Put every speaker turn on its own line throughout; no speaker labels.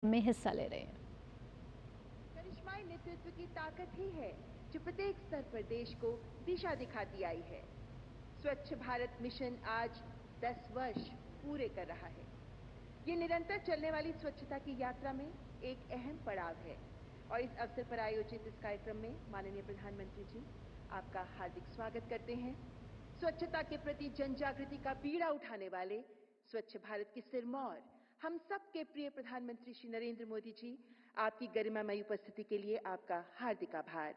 में हिस्सा ले रहे हैं।
करिश्माई नेतृत्व की ताकत ही है जो प्रत्येक स्तर पर देश को दिशा दिखाती आई है। स्वच्छ भारत मिशन आज 10 वर्ष पूरे कर रहा है। ये निरंतर चलने वाली स्वच्छता की यात्रा में एक अहम पड़ाव है और इस अवसर पर आयोजित इस कार्यक्रम में माननीय प्रधानमंत्री जी आपका हार्दिक स्वागत करते हैं। स्वच्छता के प्रति जन जागृति का बीड़ा उठाने वाले स्वच्छ भारत के सिरमौर हम सबके प्रिय प्रधानमंत्री श्री नरेंद्र मोदी जी, आपकी गरिमामयी उपस्थिति के लिए आपका हार्दिक आभार।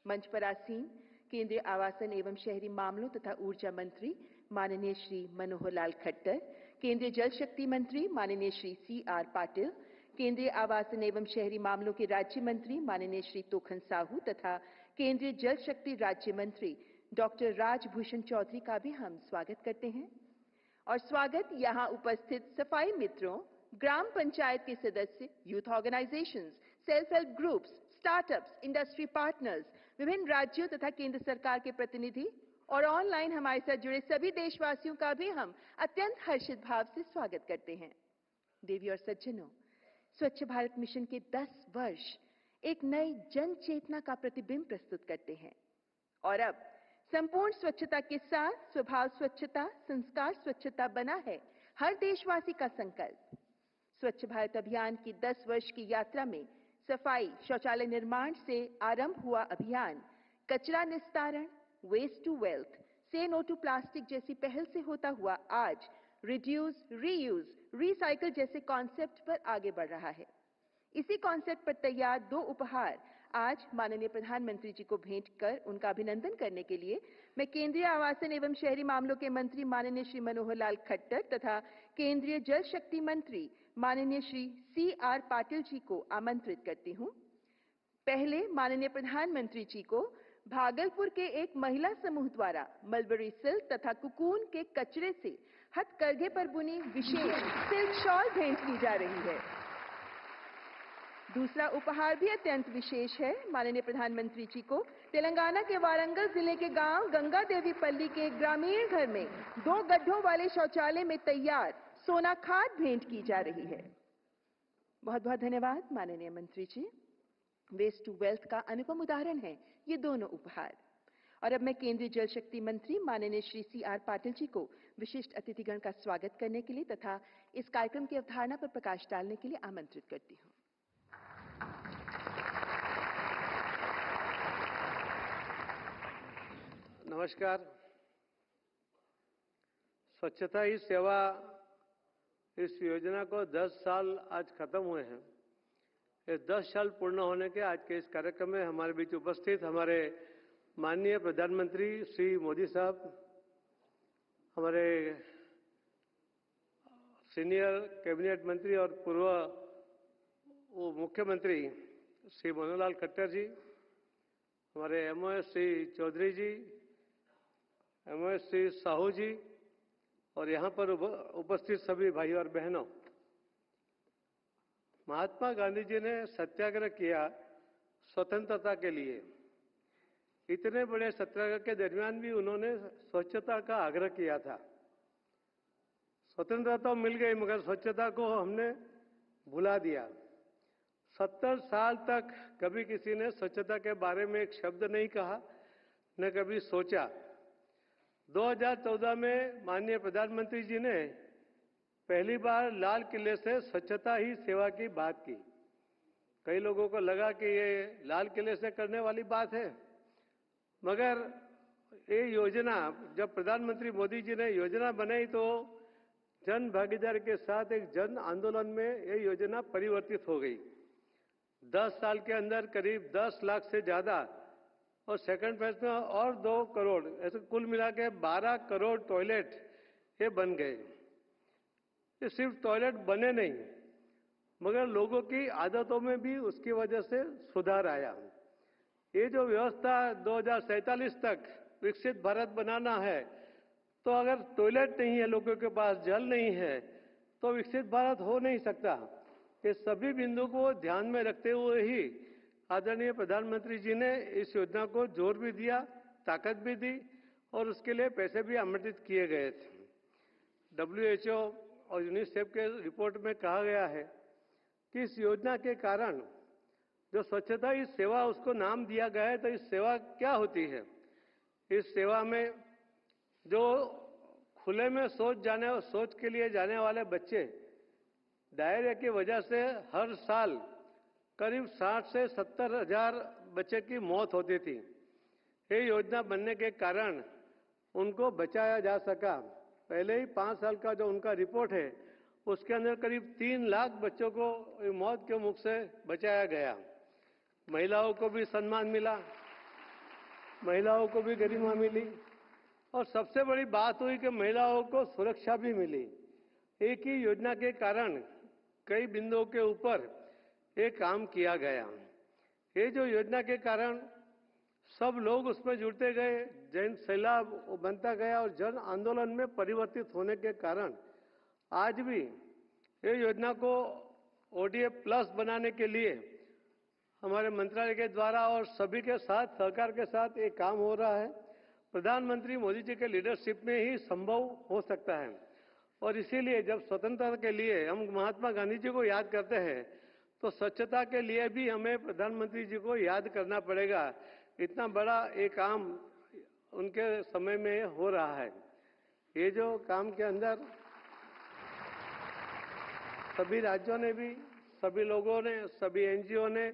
मंच पर आसीन केंद्रीय आवासन एवं शहरी मामलों तथा ऊर्जा मंत्री माननीय श्री मनोहर लाल खट्टर, केंद्रीय जल शक्ति मंत्री माननीय श्री C.R. पाटिल, केंद्रीय आवासन एवं शहरी मामलों के राज्य मंत्री माननीय श्री तोखन साहू तथा केंद्रीय जल शक्ति राज्य मंत्री डॉक्टर राजभूषण चौधरी का भी हम स्वागत करते हैं। और स्वागत यहां उपस्थित सफाई मित्रों, ग्राम पंचायत के सदस्य, youth organisations, self help groups, startups, industry partners, विभिन्न राज्यों तथा केंद्र सरकार के प्रतिनिधि और ऑनलाइन हमारे साथ जुड़े सभी देशवासियों का भी हम अत्यंत हर्षित भाव से स्वागत करते हैं। देवी और सज्जनों, स्वच्छ भारत मिशन के 10 वर्ष एक नई जन चेतना का प्रतिबिंब प्रस्तुत करते हैं और अब संपूर्ण स्वच्छता के साथ स्वभाव स्वच्छता, संस्कार स्वच्छता बना है हर देशवासी का संकल्प। स्वच्छ भारत अभियान की 10 वर्ष की यात्रा में सफाई, शौचालय निर्माण से आरंभ हुआ अभियान कचरा निस्तारण, वेस्ट टू वेल्थ, से नो टू प्लास्टिक जैसी पहल से होता हुआ आज रिड्यूस, रीयूज, रिसाइकल जैसे कॉन्सेप्ट पर आगे बढ़ रहा है। इसी कॉन्सेप्ट पर तैयार 2 उपहार आज माननीय प्रधानमंत्री जी को भेंट कर उनका अभिनंदन करने के लिए मैं केंद्रीय आवासन एवं शहरी मामलों के मंत्री माननीय श्री मनोहर लाल खट्टर तथा केंद्रीय जल शक्ति मंत्री माननीय श्री C.R. पाटिल जी को आमंत्रित करती हूं। पहले माननीय प्रधानमंत्री जी को भागलपुर के एक महिला समूह द्वारा मलबरी सिल्क तथा कुकून के कचरे से हथकरघे पर बुनी विशेष सिल्क शॉल भेंट की जा रही है। दूसरा उपहार भी अत्यंत विशेष है। माननीय प्रधानमंत्री जी को तेलंगाना के वारंगल जिले के गांव गंगा देवी पल्ली के एक ग्रामीण घर में 2 गड्ढों वाले शौचालय में तैयार सोना खाद भेंट की जा रही है। बहुत बहुत धन्यवाद माननीय मंत्री जी। वेस्ट टू वेल्थ का अनुपम उदाहरण है ये दोनों उपहार। और अब मैं केंद्रीय जल शक्ति मंत्री माननीय श्री C.R. पाटिल जी को विशिष्ट अतिथिगण का स्वागत करने के लिए तथा इस कार्यक्रम की अवधारणा पर प्रकाश डालने के लिए आमंत्रित करती हूं।
नमस्कार। स्वच्छता ही सेवा इस योजना को 10 साल आज खत्म हुए हैं। ये 10 साल पूर्ण होने के आज के इस कार्यक्रम में हमारे बीच उपस्थित हमारे माननीय प्रधानमंत्री श्री मोदी साहब, हमारे सीनियर कैबिनेट मंत्री और पूर्व मुख्यमंत्री श्री मनोहर लाल खट्टर जी, हमारे MOS श्री चौधरी जी, MOS श्री साहू जी और यहाँ पर उपस्थित सभी भाई और बहनों, महात्मा गांधी जी ने सत्याग्रह किया स्वतंत्रता के लिए। इतने बड़े सत्याग्रह के दरमियान भी उन्होंने स्वच्छता का आग्रह किया था। स्वतंत्रता तो मिल गई मगर स्वच्छता को हमने भुला दिया। 70 साल तक कभी किसी ने स्वच्छता के बारे में एक शब्द नहीं कहा, न कभी सोचा। 2014 में माननीय प्रधानमंत्री जी ने पहली बार लाल किले से स्वच्छता ही सेवा की बात की। कई लोगों को लगा कि ये लाल किले से करने वाली बात है, मगर ये योजना जब प्रधानमंत्री मोदी जी ने योजना बनाई तो जन भागीदारी के साथ एक जन आंदोलन में ये योजना परिवर्तित हो गई। 10 साल के अंदर करीब 10 लाख से ज्यादा और सेकंड फेज में और 2 करोड़, ऐसे कुल मिला के 12 करोड़ टॉयलेट ये बन गए। ये सिर्फ टॉयलेट बने नहीं मगर लोगों की आदतों में भी उसकी वजह से सुधार आया। ये जो व्यवस्था 2047 तक विकसित भारत बनाना है, तो अगर टॉयलेट नहीं है, लोगों के पास जल नहीं है, तो विकसित भारत हो नहीं सकता। ये सभी बिंदु को ध्यान में रखते हुए ही आदरणीय प्रधानमंत्री जी ने इस योजना को जोर भी दिया, ताकत भी दी और उसके लिए पैसे भी आवंटित किए गए थे। WHO और यूनिसेफ के रिपोर्ट में कहा गया है कि इस योजना के कारण जो स्वच्छता ही सेवा उसको नाम दिया गया है, तो इस सेवा क्या होती है? इस सेवा में जो खुले में शौच के लिए जाने वाले बच्चे, डायरिया की वजह से हर साल करीब 60 से 70 हजार बच्चे की मौत होती थी। ये योजना बनने के कारण उनको बचाया जा सका। पहले ही 5 साल का जो उनका रिपोर्ट है, उसके अंदर करीब 3 लाख बच्चों को मौत के मुख से बचाया गया। महिलाओं को भी सम्मान मिला, महिलाओं को भी गरिमा मिली, और सबसे बड़ी बात हुई कि महिलाओं को सुरक्षा भी मिली। एक ही योजना के कारण कई बिंदुओं के ऊपर ये काम किया गया। ये जो योजना के कारण सब लोग उसमें जुड़ते गए, जन सैलाब बनता गया और जन आंदोलन में परिवर्तित होने के कारण आज भी ये योजना को ODA प्लस बनाने के लिए हमारे मंत्रालय के द्वारा और सभी के साथ, सहकार के साथ ये काम हो रहा है। प्रधानमंत्री मोदी जी के लीडरशिप में ही संभव हो सकता है। और इसीलिए जब स्वतंत्रता के लिए हम महात्मा गांधी जी को याद करते हैं, तो स्वच्छता के लिए भी हमें प्रधानमंत्री जी को याद करना पड़ेगा। इतना बड़ा एक काम उनके समय में हो रहा है। ये जो काम के अंदर सभी राज्यों ने भी, सभी लोगों ने, सभी NGO ने,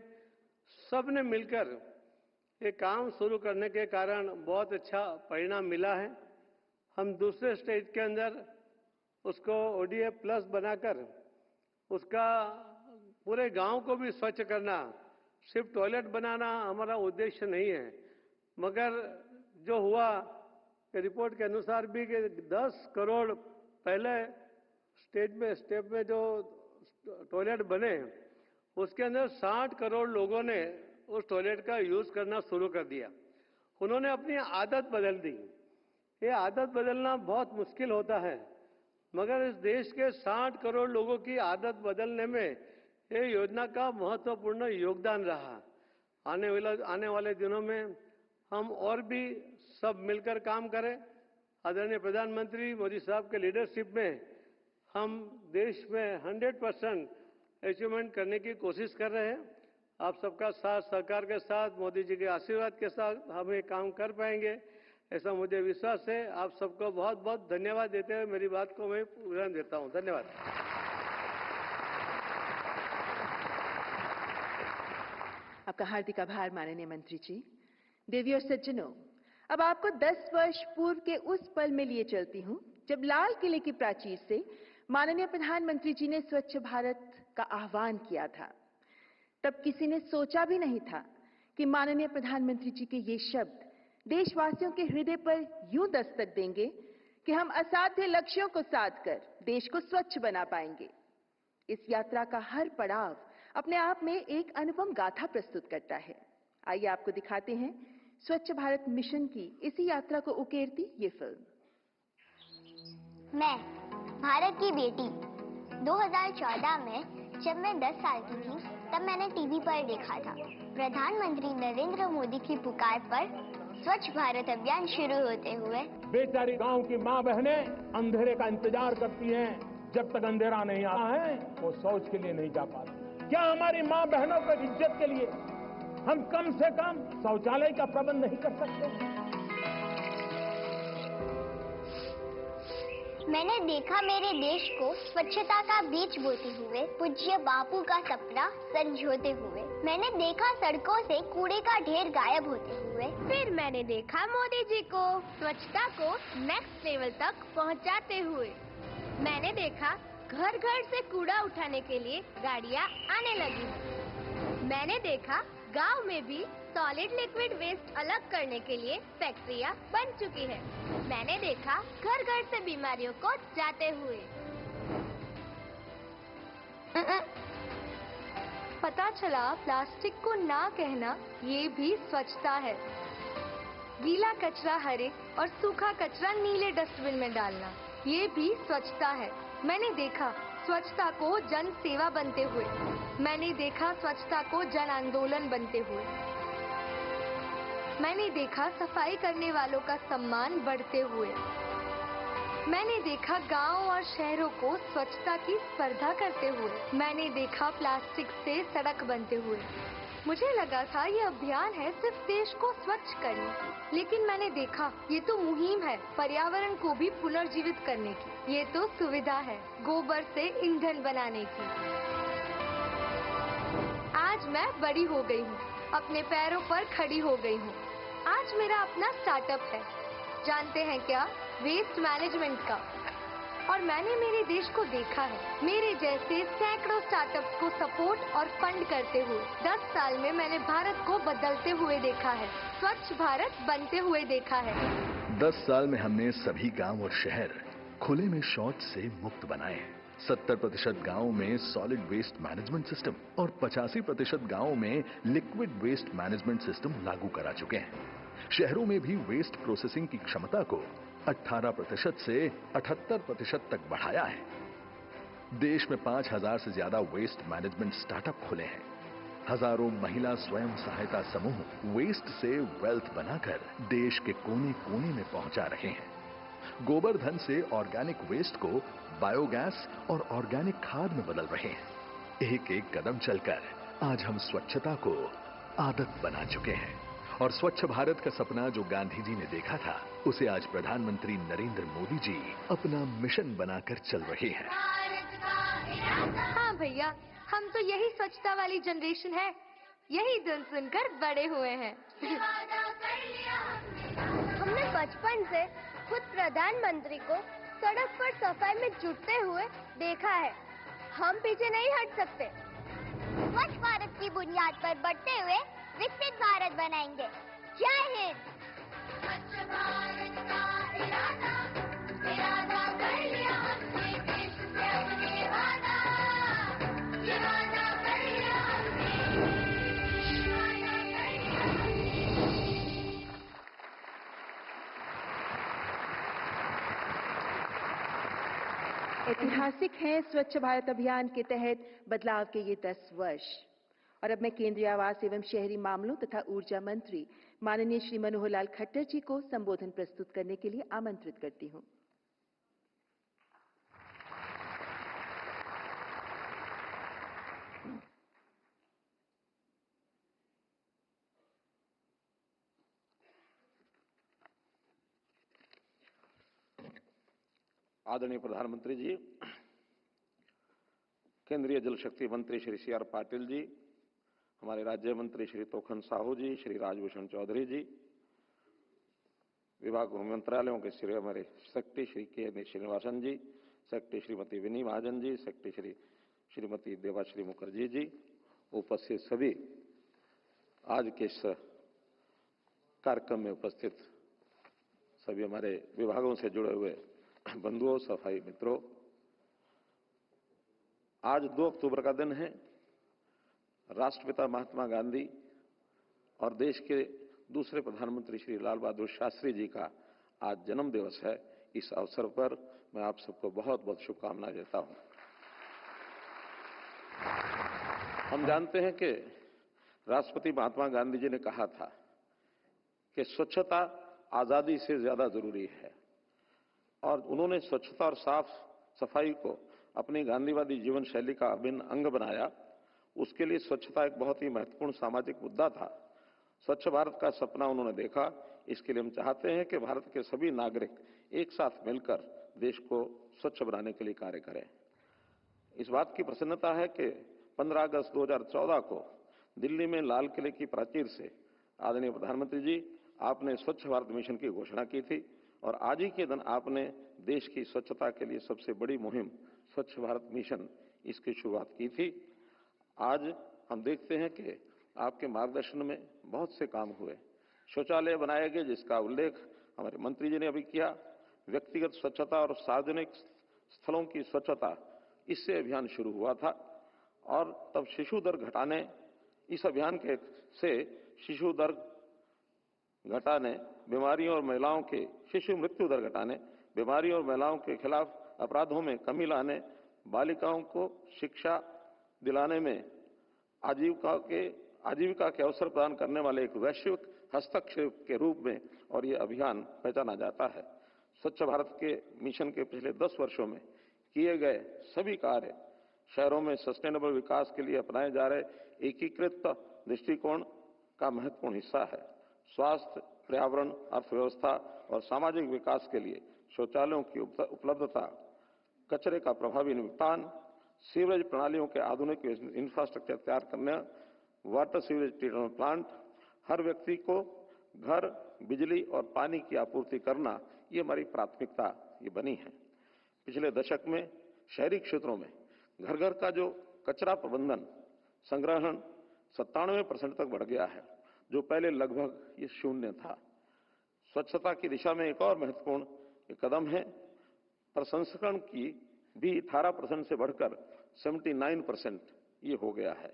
सब ने मिलकर ये काम शुरू करने के कारण बहुत अच्छा परिणाम मिला है। हम दूसरे स्टेट के अंदर उसको ODA प्लस बनाकर उसका पूरे गांव को भी स्वच्छ करना, सिर्फ टॉयलेट बनाना हमारा उद्देश्य नहीं है। मगर जो हुआ रिपोर्ट के अनुसार भी कि 10 करोड़ पहले स्टेप में जो टॉयलेट बने, उसके अंदर 60 करोड़ लोगों ने उस टॉयलेट का यूज करना शुरू कर दिया। उन्होंने अपनी आदत बदल दी। ये आदत बदलना बहुत मुश्किल होता है, मगर इस देश के 60 करोड़ लोगों की आदत बदलने में ये योजना का महत्वपूर्ण योगदान रहा। आने वाले दिनों में हम और भी सब मिलकर काम करें। आदरणीय प्रधानमंत्री मोदी साहब के लीडरशिप में हम देश में 100% अचीवमेंट करने की कोशिश कर रहे हैं। आप सबका साथ सहकार के साथ, मोदी जी के आशीर्वाद के साथ हम ये काम कर पाएंगे, ऐसा मुझे विश्वास है। आप सबको बहुत बहुत धन्यवाद देते हुए मेरी बात को मैं विराम देता हूं। धन्यवाद।
आपका हार्दिक आभार माननीय मंत्री जी। देवी और सज्जनों, अब आपको 10 वर्ष पूर्व के उस पल में लिए चलती हूं जब लाल किले की प्राचीर से माननीय प्रधानमंत्री जी ने स्वच्छ भारत का आह्वान किया था। तब किसी ने सोचा भी नहीं था कि माननीय प्रधानमंत्री जी के ये शब्द देशवासियों के हृदय पर यूं दस्तक देंगे कि हम असाध्य लक्ष्यों को साध कर देश को स्वच्छ बना पाएंगे। इस यात्रा का हर पड़ाव अपने आप में एक अनुपम गाथा प्रस्तुत करता है। आइए आपको दिखाते हैं स्वच्छ भारत मिशन की इसी यात्रा को उकेरती ये फिल्म।
मैं भारत की बेटी 2014 में जब मैं 10 साल की थी, तब मैंने टीवी पर देखा था प्रधानमंत्री नरेंद्र मोदी की पुकार पर स्वच्छ भारत अभियान शुरू होते हुए
बेचारी गांव की माँ बहनें अंधेरे का इंतजार करती हैं। जब तक अंधेरा नहीं आता है वो शौच के लिए नहीं जा पाती। क्या हमारी माँ बहनों की इज्जत के लिए हम कम से कम शौचालय का प्रबंध नहीं कर सकते?
मैंने देखा मेरे देश को स्वच्छता का बीज बोते हुए, पूज्य बापू का सपना संजोते हुए। मैंने देखा सड़कों से कूड़े का ढेर गायब होते हुए। फिर मैंने देखा मोदी जी को स्वच्छता को नेक्स्ट लेवल तक पहुंचाते हुए। मैंने देखा घर घर से कूड़ा उठाने के लिए गाड़ियां आने लगी। मैंने देखा गांव में भी सॉलिड लिक्विड वेस्ट अलग करने के लिए फैक्ट्रियां बन चुकी है। मैंने देखा घर घर से बीमारियों को जाते हुए।
पता चला प्लास्टिक को ना कहना ये भी स्वच्छता है। गीला कचरा हरे और सूखा कचरा नीले डस्टबिन में डालना, ये भी स्वच्छता है। मैंने देखा स्वच्छता को जन सेवा बनते हुए। मैंने देखा स्वच्छता को जन आंदोलन बनते हुए। मैंने देखा सफाई करने वालों का सम्मान बढ़ते हुए। मैंने देखा गांव और शहरों को स्वच्छता की स्पर्धा करते हुए। मैंने देखा प्लास्टिक से सड़क बनते हुए। मुझे लगा था ये अभियान है सिर्फ देश को स्वच्छ करने की, लेकिन मैंने देखा ये तो मुहिम है पर्यावरण को भी पुनर्जीवित करने की। ये तो सुविधा है गोबर से ईंधन बनाने की। आज मैं बड़ी हो गई हूँ, अपने पैरों पर खड़ी हो गई हूँ। आज मेरा अपना स्टार्टअप है, जानते हैं क्या, वेस्ट मैनेजमेंट का। और मैंने मेरे देश को देखा है, मेरे जैसे सैकड़ों स्टार्टअप्स को सपोर्ट और फंड करते हुए। 10 साल में मैंने भारत को बदलते हुए देखा है, स्वच्छ भारत बनते हुए देखा है।
10 साल में हमने सभी गांव और शहर खुले में शौच से मुक्त बनाए। 70% गांवों में सॉलिड वेस्ट मैनेजमेंट सिस्टम और 85% गांवों में लिक्विड वेस्ट मैनेजमेंट सिस्टम लागू करा चुके हैं। शहरों में भी वेस्ट प्रोसेसिंग की क्षमता को 18% से 78% तक बढ़ाया है। देश में 5000 से ज्यादा वेस्ट मैनेजमेंट स्टार्टअप खुले हैं। हजारों महिला स्वयं सहायता समूह वेस्ट से वेल्थ बनाकर देश के कोने कोने में पहुंचा रहे हैं। गोबर धन से ऑर्गेनिक वेस्ट को बायोगैस और ऑर्गेनिक खाद में बदल रहे हैं। एक एक कदम चलकर आज हम स्वच्छता को आदत बना चुके हैं और स्वच्छ भारत का सपना जो गांधी जी ने देखा था, उसे आज प्रधानमंत्री नरेंद्र मोदी जी अपना मिशन बनाकर चल रहे हैं।
हाँ भैया, हम तो यही स्वच्छता वाली जनरेशन है, यही धुन सुनकर बड़े हुए हैं।
हमने बचपन से खुद प्रधानमंत्री को सड़क पर सफाई में जुटते हुए देखा है। हम पीछे नहीं हट सकते। स्वच्छ भारत की बुनियाद पर बढ़ते हुए विकसित भारत बनाएंगे। जय हिंद। स्वच्छ भारत का इरादा कर लिया हमने, देश से अपने वादा कर लिया हमने, कर लिया हमने।
ऐतिहासिक है स्वच्छ भारत अभियान के तहत बदलाव के ये 10 वर्ष। और अब मैं केंद्रीय आवास एवं शहरी मामलों तथा ऊर्जा मंत्री माननीय श्री मनोहर लाल खट्टर जी को संबोधन प्रस्तुत करने के लिए आमंत्रित करती हूं।
आदरणीय प्रधानमंत्री जी, केंद्रीय जल शक्ति मंत्री श्री सी आर पाटिल जी, हमारे राज्य मंत्री श्री तोखन साहू जी, श्री राजभूषण चौधरी जी, विभाग मंत्रालयों के श्री हमारे सेक्रेटरी श्री के श्रीनिवासन जी, सेक्रेटरी श्रीमती विनी महाजन जी, सेक्रेटरी श्रीमती देवाश्री मुखर्जी जी, उपस्थित सभी आज के इस कार्यक्रम में उपस्थित सभी हमारे विभागों से जुड़े हुए बंधुओं, सफाई मित्रों, आज 2 अक्टूबर का दिन है। राष्ट्रपिता महात्मा गांधी और देश के दूसरे प्रधानमंत्री श्री लाल बहादुर शास्त्री जी का आज जन्म दिवस है। इस अवसर पर मैं आप सबको बहुत बहुत शुभकामनाएं देता हूं। हम जानते हैं कि राष्ट्रपति महात्मा गांधी जी ने कहा था कि स्वच्छता आजादी से ज्यादा जरूरी है, और उन्होंने स्वच्छता और साफ सफाई को अपनी गांधीवादी जीवन शैली का अभिन्न अंग बनाया। उसके लिए स्वच्छता एक बहुत ही महत्वपूर्ण सामाजिक मुद्दा था। स्वच्छ भारत का सपना उन्होंने देखा। इसके लिए हम चाहते हैं कि भारत के सभी नागरिक एक साथ मिलकर देश को स्वच्छ बनाने के लिए कार्य करें। इस बात की प्रसन्नता है कि 15 अगस्त 2014 को दिल्ली में लाल किले की प्राचीर से आदरणीय प्रधानमंत्री जी आपने स्वच्छ भारत मिशन की घोषणा की थी, और आज ही के दिन आपने देश की स्वच्छता के लिए सबसे बड़ी मुहिम स्वच्छ भारत मिशन, इसकी शुरुआत की थी। आज हम देखते हैं कि आपके मार्गदर्शन में बहुत से काम हुए। शौचालय बनाए गए, जिसका उल्लेख हमारे मंत्री जी ने अभी किया। व्यक्तिगत स्वच्छता और सार्वजनिक स्थलों की स्वच्छता, इससे अभियान शुरू हुआ था, और तब शिशु दर घटाने, इस अभियान के से शिशु दर घटाने, बीमारियों और महिलाओं के शिशु मृत्यु दर घटाने, बीमारियों और महिलाओं के खिलाफ अपराधों में कमी लाने, बालिकाओं को शिक्षा दिलाने में आजीविका के अवसर प्रदान करने वाले एक वैश्विक हस्तक्षेप के रूप में और ये अभियान पहचाना जाता है। स्वच्छ भारत के मिशन के पिछले 10 वर्षों में किए गए सभी कार्य शहरों में सस्टेनेबल विकास के लिए अपनाए जा रहे एकीकृत दृष्टिकोण का महत्वपूर्ण हिस्सा है। स्वास्थ्य, पर्यावरण, अर्थव्यवस्था और सामाजिक विकास के लिए शौचालयों की उपलब्धता, कचरे का प्रभावी निपटान, सीवरेज प्रणालियों के आधुनिक इंफ्रास्ट्रक्चर तैयार करने, वाटर सीवरेज ट्रीटमेंट प्लांट, हर व्यक्ति को घर, बिजली और पानी की आपूर्ति करना, ये हमारी प्राथमिकता ये बनी है। पिछले दशक में शहरी क्षेत्रों में घर घर का जो कचरा प्रबंधन संग्रहण 97% तक बढ़ गया है, जो पहले लगभग ये शून्य था। स्वच्छता की दिशा में एक और महत्वपूर्ण कदम है। प्रसंस्करण की भी 18% से बढ़कर 79% ये हो गया है।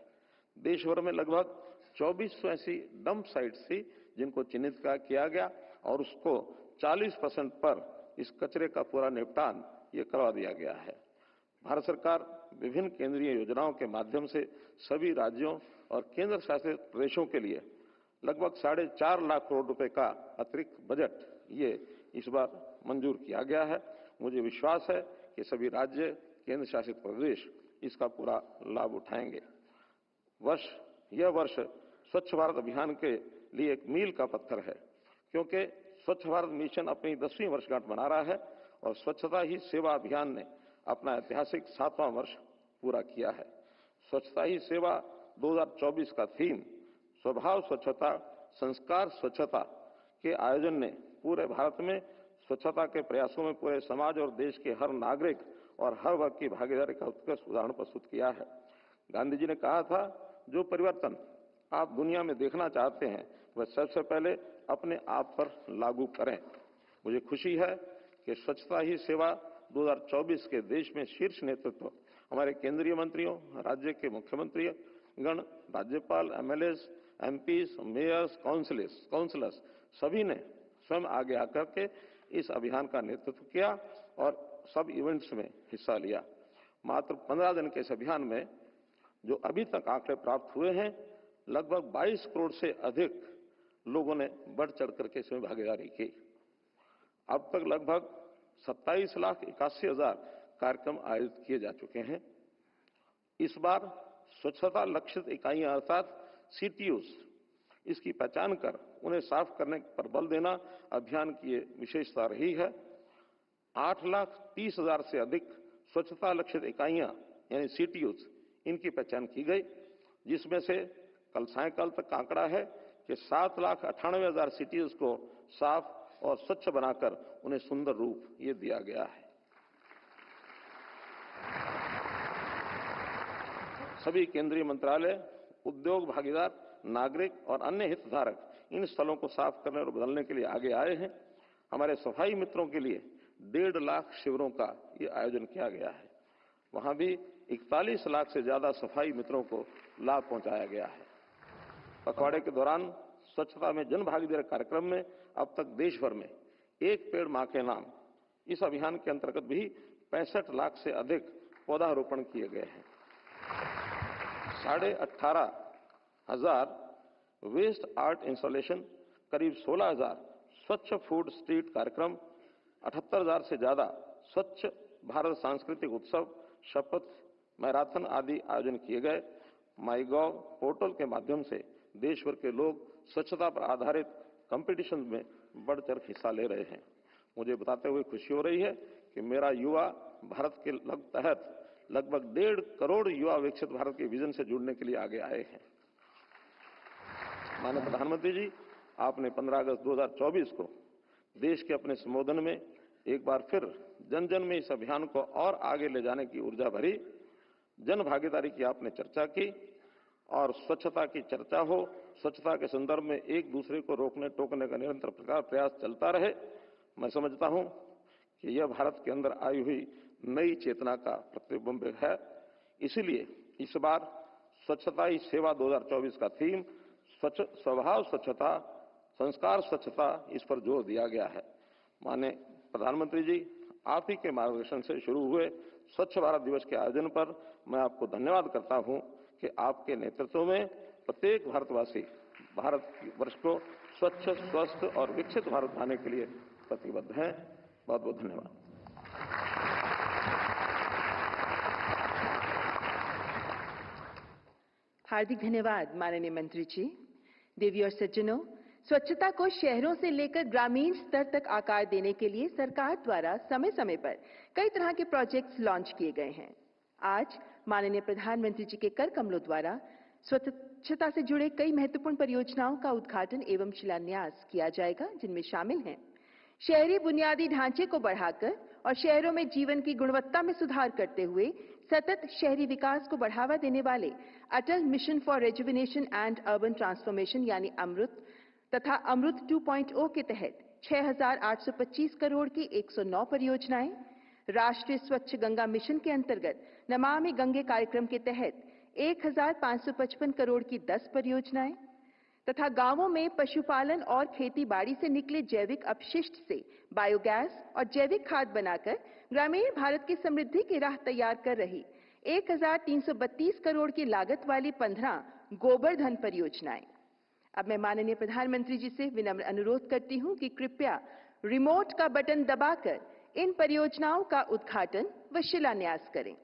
देश भर में लगभग 2400 ऐसी डंप साइट्स थी जिनको चिन्हित किया गया और उसको 40% पर इस कचरे का पूरा निपटान ये करवा दिया गया है। भारत सरकार विभिन्न केंद्रीय योजनाओं के माध्यम से सभी राज्यों और केंद्र शासित प्रदेशों के लिए लगभग 4.5 लाख करोड़ रुपए का अतिरिक्त बजट ये इस बार मंजूर किया गया है। मुझे विश्वास है कि सभी राज्य, केंद्र शासित प्रदेश इसका पूरा लाभ उठाएंगे। यह वर्ष स्वच्छ भारत अभियान के लिए एक मील का पत्थर है, क्योंकि स्वच्छ भारत मिशन अपनी 10वीं वर्षगांठ मना रहा है और स्वच्छता ही सेवा अभियान ने अपना ऐतिहासिक 7वां वर्ष पूरा किया है। स्वच्छता ही सेवा 2024 का थीम स्वभाव स्वच्छता, संस्कार स्वच्छता के आयोजन ने पूरे भारत में स्वच्छता के प्रयासों में पूरे समाज और देश के हर नागरिक और हर वर्ग की भागीदारी का उत्कृष्ट उदाहरण प्रस्तुत किया है। गांधी जी ने कहा था, जो परिवर्तन आप दुनिया में देखना चाहते हैं वह सबसे पहले अपने आप पर लागू करें। मुझे खुशी है कि स्वच्छता ही सेवा 2024 के देश में शीर्ष नेतृत्व हमारे केंद्रीय मंत्रियों, राज्य के मुख्यमंत्री गण, राज्यपाल, एमएलएस, एमपीज, मेयर्स, काउंसिलर्स सभी ने स्वयं आगे आकर के इस अभियान का नेतृत्व किया और सब इवेंट्स में हिस्सा लिया। मात्र 15 दिन के इस अभियान में जो अभी तक आंकड़े प्राप्त हुए हैं, लगभग 22 करोड़ से अधिक लोगों ने बढ़ चढ़ करके इसमें भागीदारी की। अब तक लगभग 27,81,000 कार्यक्रम आयोजित किए जा चुके हैं। इस बार स्वच्छता लक्षित इकाइयां अर्थात CTUs इसकी पहचान कर उन्हें साफ करने पर बल देना अभियान की विशेषता रही है। 8,30,000 से अधिक स्वच्छता लक्षित इकाइयां यानी CTUs इनकी पहचान की गई, जिसमें से कल सायंकाल तक का आंकड़ा है कि 7,98,000 CTUs को साफ और स्वच्छ बनाकर उन्हें सुंदर रूप ये दिया गया है। सभी केंद्रीय मंत्रालय, उद्योग भागीदार, नागरिक और अन्य हितधारक इन स्थलों को साफ करने और बदलने के लिए आगे आए हैं। हमारे सफाई मित्रों के लिए 1.5 लाख शिविरों का ये आयोजन किया गया है। वहां भी 41 लाख से ज्यादा सफाई मित्रों को लाभ पहुंचाया गया है। पखवाड़े के दौरान स्वच्छता में जन भागीदारी कार्यक्रम में अब तक देश भर में एक पेड़ मां के नाम इस अभियान के अंतर्गत भी 65 लाख से अधिक पौधारोपण किए गए हैं। 18,500 वेस्ट आर्ट इंस्टॉलेशन, करीब 16,000 स्वच्छ फूड स्ट्रीट कार्यक्रम, 78,000 से ज्यादा स्वच्छ भारत सांस्कृतिक उत्सव, शपथ मैराथन आदि आयोजन किए गए। माईगॉव पोर्टल के माध्यम से देश भर के लोग स्वच्छता पर आधारित कंपटीशन में बढ़-चढ़ हिस्सा ले रहे हैं। मुझे बताते हुए खुशी हो रही है कि मेरा युवा भारत के तहत लगभग 1.5 करोड़ युवा विकसित भारत के विजन से जुड़ने के लिए आगे आए हैं। माननीय प्रधानमंत्री जी, आपने 15 अगस्त 2024 को देश के अपने संबोधन में एक बार फिर जन जन में इस अभियान को और आगे ले जाने की ऊर्जा भरी। जन भागीदारी की आपने चर्चा की और स्वच्छता की चर्चा हो, स्वच्छता के संदर्भ में एक दूसरे को रोकने टोकने का निरंतर प्रयास चलता रहे। मैं समझता हूं कि यह भारत के अंदर आई हुई नई चेतना का प्रतिबिंब है। इसलिए इस बार स्वच्छता ही सेवा 2024 का थीम स्वभाव स्वच्छता, संस्कार स्वच्छता, इस पर जोर दिया गया है। माननीय प्रधानमंत्री जी, आप ही के मार्गदर्शन से शुरू हुए स्वच्छ भारत दिवस के आयोजन पर मैं आपको धन्यवाद करता हूं कि आपके नेतृत्व में प्रत्येक भारतवासी भारत वर्ष को स्वच्छ, स्वस्थ और विकसित भारत बनाने के लिए प्रतिबद्ध हैं। बहुत बहुत धन्यवाद।
हार्दिक धन्यवाद माननीय मंत्री जी। देवी और सज्जनों, स्वच्छता को शहरों से लेकर ग्रामीण स्तर तक आकार देने के लिए सरकार द्वारा समय समय पर कई तरह के प्रोजेक्ट्स लॉन्च किए गए हैं। आज माननीय प्रधानमंत्री जी के कर कमलों द्वारा स्वच्छता से जुड़े कई महत्वपूर्ण परियोजनाओं का उद्घाटन एवं शिलान्यास किया जाएगा, जिनमें शामिल हैं शहरी बुनियादी ढांचे को बढ़ाकर और शहरों में जीवन की गुणवत्ता में सुधार करते हुए सतत शहरी विकास को बढ़ावा देने वाले Atal mission for rejuvenation and urban transformation यानी अमृत तथा अमृत 2.0 के तहत 6,825 करोड़ की 109 परियोजनाएं, राष्ट्रीय स्वच्छ गंगा मिशन के अंतर्गत नमामि गंगे कार्यक्रम के तहत 1,555 करोड़ की 10 परियोजनाएं तथा गांवों में पशुपालन और खेती बाड़ी से निकले जैविक अपशिष्ट से बायोगैस और जैविक खाद बनाकर ग्रामीण भारत की समृद्धि की राह तैयार कर रही 1,332 करोड़ की लागत वाली 15 गोबर धन परियोजनाएं। अब मैं माननीय प्रधानमंत्री जी से विनम्र अनुरोध करती हूं कि कृपया रिमोट का बटन दबाकर इन परियोजनाओं का उद्घाटन व शिलान्यास करें।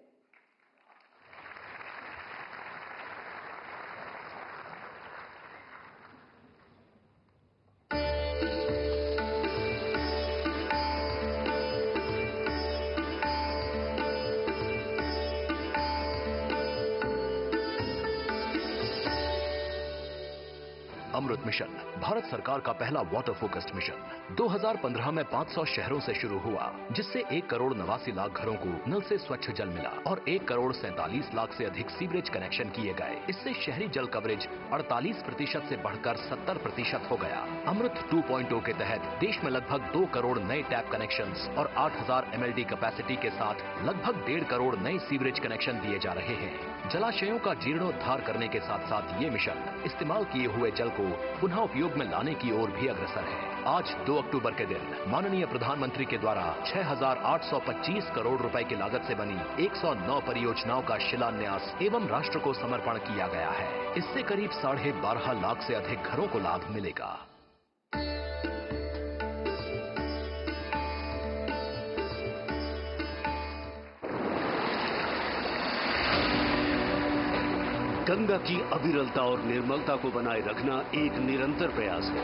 अमृत मिशन भारत सरकार का पहला वाटर फोकस्ड मिशन 2015 में 500 शहरों से शुरू हुआ, जिससे 1,89,00,000 घरों को नल से स्वच्छ जल मिला और 1,47,00,000 से अधिक सीवरेज कनेक्शन किए गए। इससे शहरी जल कवरेज 48% से बढ़कर 70% हो गया। अमृत 2.0 के तहत देश में लगभग 2 करोड़ नए टैप कनेक्शंस और 8,000 MLD कैपेसिटी के साथ लगभग 1.5 करोड़ नए सीवरेज कनेक्शन दिए जा रहे हैं। जलाशयों का जीर्णोद्धार करने के साथ साथ ये मिशन इस्तेमाल किए हुए जल को पुनः उपयोग में लाने की ओर भी अग्रसर है। आज 2 अक्टूबर के दिन माननीय प्रधानमंत्री के द्वारा 6,825 करोड़ रुपए की लागत से बनी 109 परियोजनाओं का शिलान्यास एवं राष्ट्र को समर्पण किया गया है। इससे करीब 12.5 लाख से अधिक घरों को लाभ मिलेगा।
गंगा की अविरलता और निर्मलता को बनाए रखना एक निरंतर प्रयास है।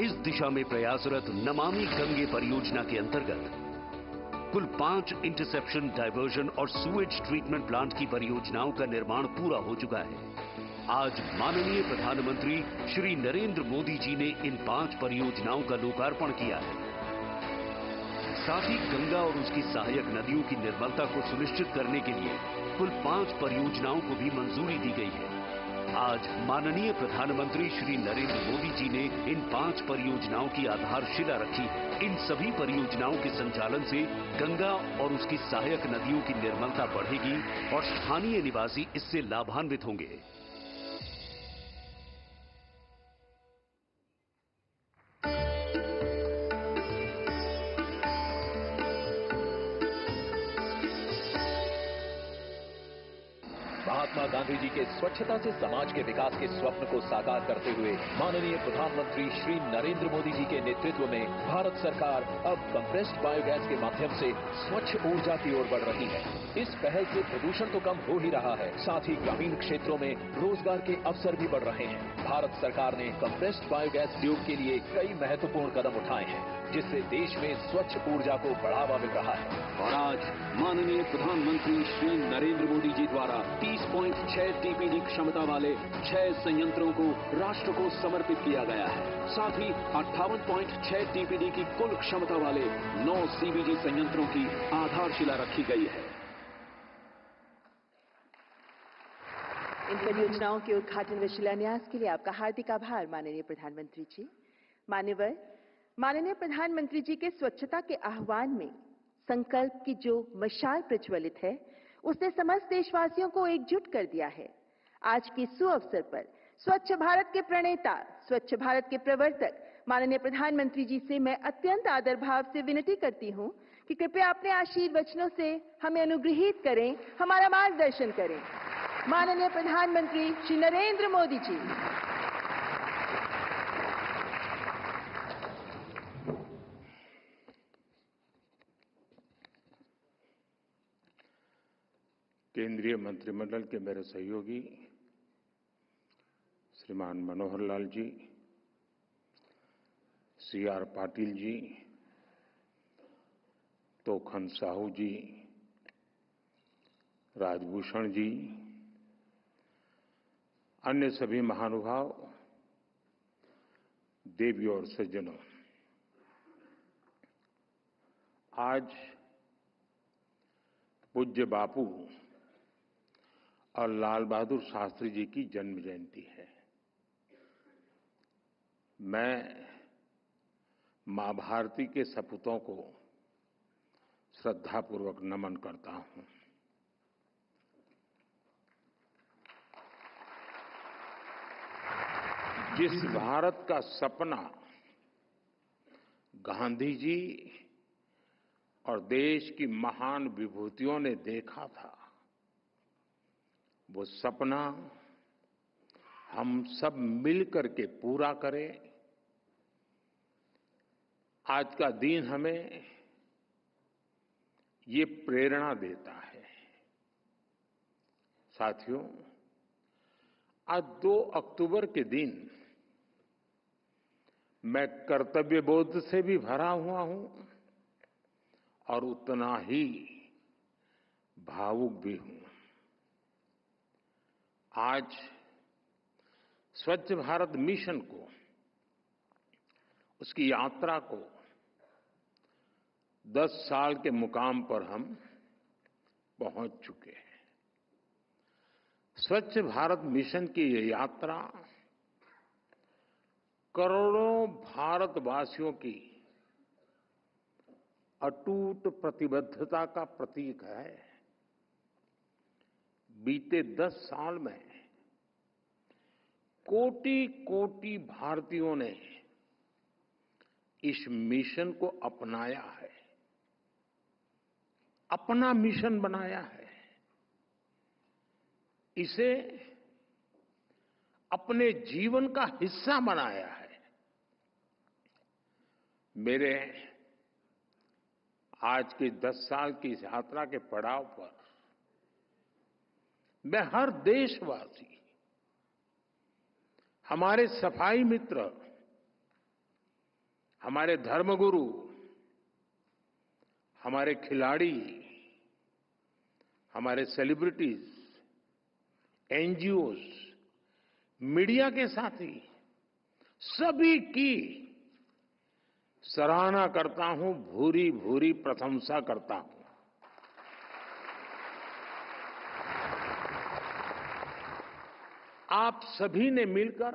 इस दिशा में प्रयासरत नमामि गंगे परियोजना के अंतर्गत कुल 5 इंटरसेप्शन, डायवर्जन और सूएज ट्रीटमेंट प्लांट की परियोजनाओं का निर्माण पूरा हो चुका है। आज माननीय प्रधानमंत्री श्री नरेंद्र मोदी जी ने इन 5 परियोजनाओं का लोकार्पण किया है। साथ ही गंगा और उसकी सहायक नदियों की निर्मलता को सुनिश्चित करने के लिए कुल 5 परियोजनाओं को भी मंजूरी दी गई है। आज माननीय प्रधानमंत्री श्री नरेंद्र मोदी जी ने इन 5 परियोजनाओं की आधारशिला रखी है। इन सभी परियोजनाओं के संचालन से गंगा और उसकी सहायक नदियों की निर्मलता बढ़ेगी और स्थानीय निवासी इससे लाभान्वित होंगे।
महात्मा गांधी जी के स्वच्छता से समाज के विकास के स्वप्न को साकार करते हुए माननीय प्रधानमंत्री श्री नरेंद्र मोदी जी के नेतृत्व में भारत सरकार अब कंप्रेस्ड बायोगैस के माध्यम से स्वच्छ ऊर्जा की ओर बढ़ रही है। इस पहल से प्रदूषण तो कम हो ही रहा है, साथ ही ग्रामीण क्षेत्रों में रोजगार के अवसर भी बढ़ रहे हैं। भारत सरकार ने कंप्रेस्ड बायोगैस उद्योग के लिए कई महत्वपूर्ण कदम उठाए हैं, जिससे देश में स्वच्छ ऊर्जा को बढ़ावा मिल रहा है।
और आज माननीय प्रधानमंत्री श्री नरेंद्र मोदी जी द्वारा 30.6 TPD क्षमता वाले 6 संयंत्रों को राष्ट्र को समर्पित किया गया है। साथ ही 58.6 TPD की कुल क्षमता वाले 9 CBG संयंत्रों की आधारशिला रखी गई है।
इन परियोजनाओं के उद्घाटन व शिलान्यास के लिए आपका हार्दिक आभार माननीय प्रधानमंत्री जी। मान्यवर, माननीय प्रधानमंत्री जी के स्वच्छता के आह्वान में संकल्प की जो मशाल प्रज्वलित है, उसने समस्त देशवासियों को एकजुट कर दिया है। आज के सुअवसर पर स्वच्छ भारत के प्रणेता, स्वच्छ भारत के प्रवर्तक माननीय प्रधानमंत्री जी से मैं अत्यंत आदर भाव से विनती करती हूं कि कृपया अपने आशीर्वचनों से हमें अनुग्रहित करें, हमारा मार्गदर्शन करें। माननीय प्रधानमंत्री श्री नरेंद्र मोदी जी।
केंद्रीय मंत्रिमंडल के मेरे सहयोगी श्रीमान मनोहर लाल जी, CR पाटिल जी, तोखन साहू जी, राजभूषण जी, अन्य सभी महानुभाव, देवी और सज्जनों, आज पूज्य बापू और लाल बहादुर शास्त्री जी की जन्म जयंती है। मैं मां भारती के सपूतों को श्रद्धापूर्वक नमन करता हूं। जिस भारत का सपना गांधी जी और देश की महान विभूतियों ने देखा था, वो सपना हम सब मिलकर के पूरा करें। आज का दिन हमें ये प्रेरणा देता है। साथियों, आज 2 अक्टूबर के दिन मैं कर्तव्य बोध से भी भरा हुआ हूं और उतना ही भावुक भी हूं। आज स्वच्छ भारत मिशन को, उसकी यात्रा को 10 साल के मुकाम पर हम पहुंच चुके हैं। स्वच्छ भारत मिशन की ये यात्रा करोड़ों भारतवासियों की अटूट प्रतिबद्धता का प्रतीक है। बीते 10 साल में कोटि-कोटि भारतीयों ने इस मिशन को अपनाया है, अपना मिशन बनाया है, इसे अपने जीवन का हिस्सा बनाया है। मेरे आज के 10 साल की इस यात्रा के पड़ाव पर मैं हर देशवासी, हमारे सफाई मित्र, हमारे धर्मगुरु, हमारे खिलाड़ी, हमारे सेलिब्रिटीज, NGOs, मीडिया के साथी, सभी की सराहना करता हूं, भूरी भूरी प्रशंसा करता हूं। आप सभी ने मिलकर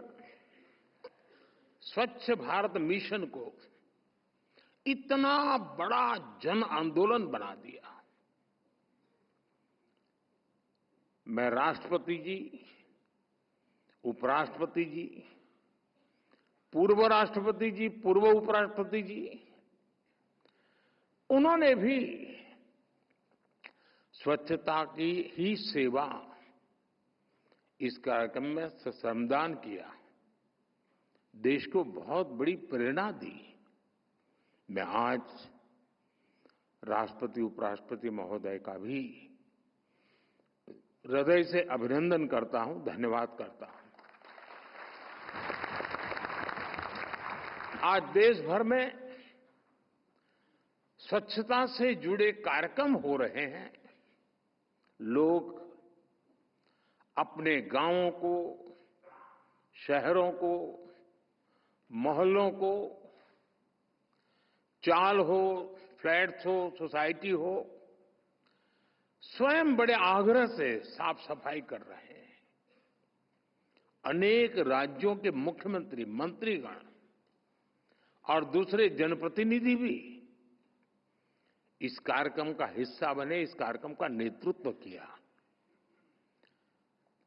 स्वच्छ भारत मिशन को इतना बड़ा जन आंदोलन बना दिया। मैं राष्ट्रपति जी, उपराष्ट्रपति जी, पूर्व राष्ट्रपति जी, पूर्व उपराष्ट्रपति जी, उन्होंने भी स्वच्छता की ही सेवा इस कार्यक्रम में श्रमदान किया, देश को बहुत बड़ी प्रेरणा दी। मैं आज राष्ट्रपति उपराष्ट्रपति महोदय का भी हृदय से अभिनंदन करता हूं, धन्यवाद करता हूं। आज देश भर में स्वच्छता से जुड़े कार्यक्रम हो रहे हैं। लोग अपने गांवों को, शहरों को, मोहल्लों को, चाल हो, फ्लैट्स हो, सोसाइटी हो, स्वयं बड़े आग्रह से साफ सफाई कर रहे हैं। अनेक राज्यों के मुख्यमंत्री, मंत्रीगण और दूसरे जनप्रतिनिधि भी इस कार्यक्रम का हिस्सा बने, इस कार्यक्रम का नेतृत्व किया।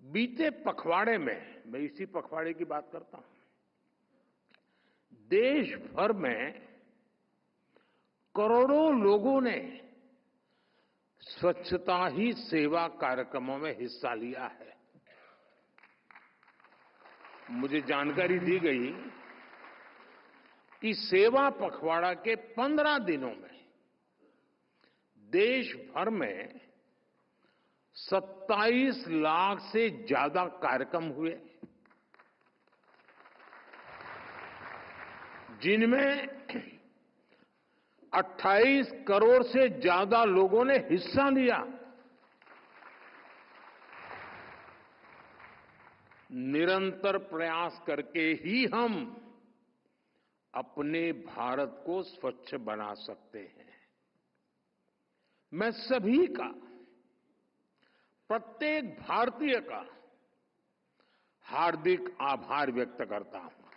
बीते पखवाड़े में, मैं इसी पखवाड़े की बात करता हूं, देश भर में करोड़ों लोगों ने स्वच्छता ही सेवा कार्यक्रमों में हिस्सा लिया है। मुझे जानकारी दी गई कि सेवा पखवाड़ा के 15 दिनों में देश भर में 27 लाख से ज्यादा कार्यक्रम हुए, जिनमें 28 करोड़ से ज्यादा लोगों ने हिस्सा लिया। निरंतर प्रयास करके ही हम अपने भारत को स्वच्छ बना सकते हैं। मैं सभी का, प्रत्येक भारतीय का हार्दिक आभार व्यक्त करता हूं।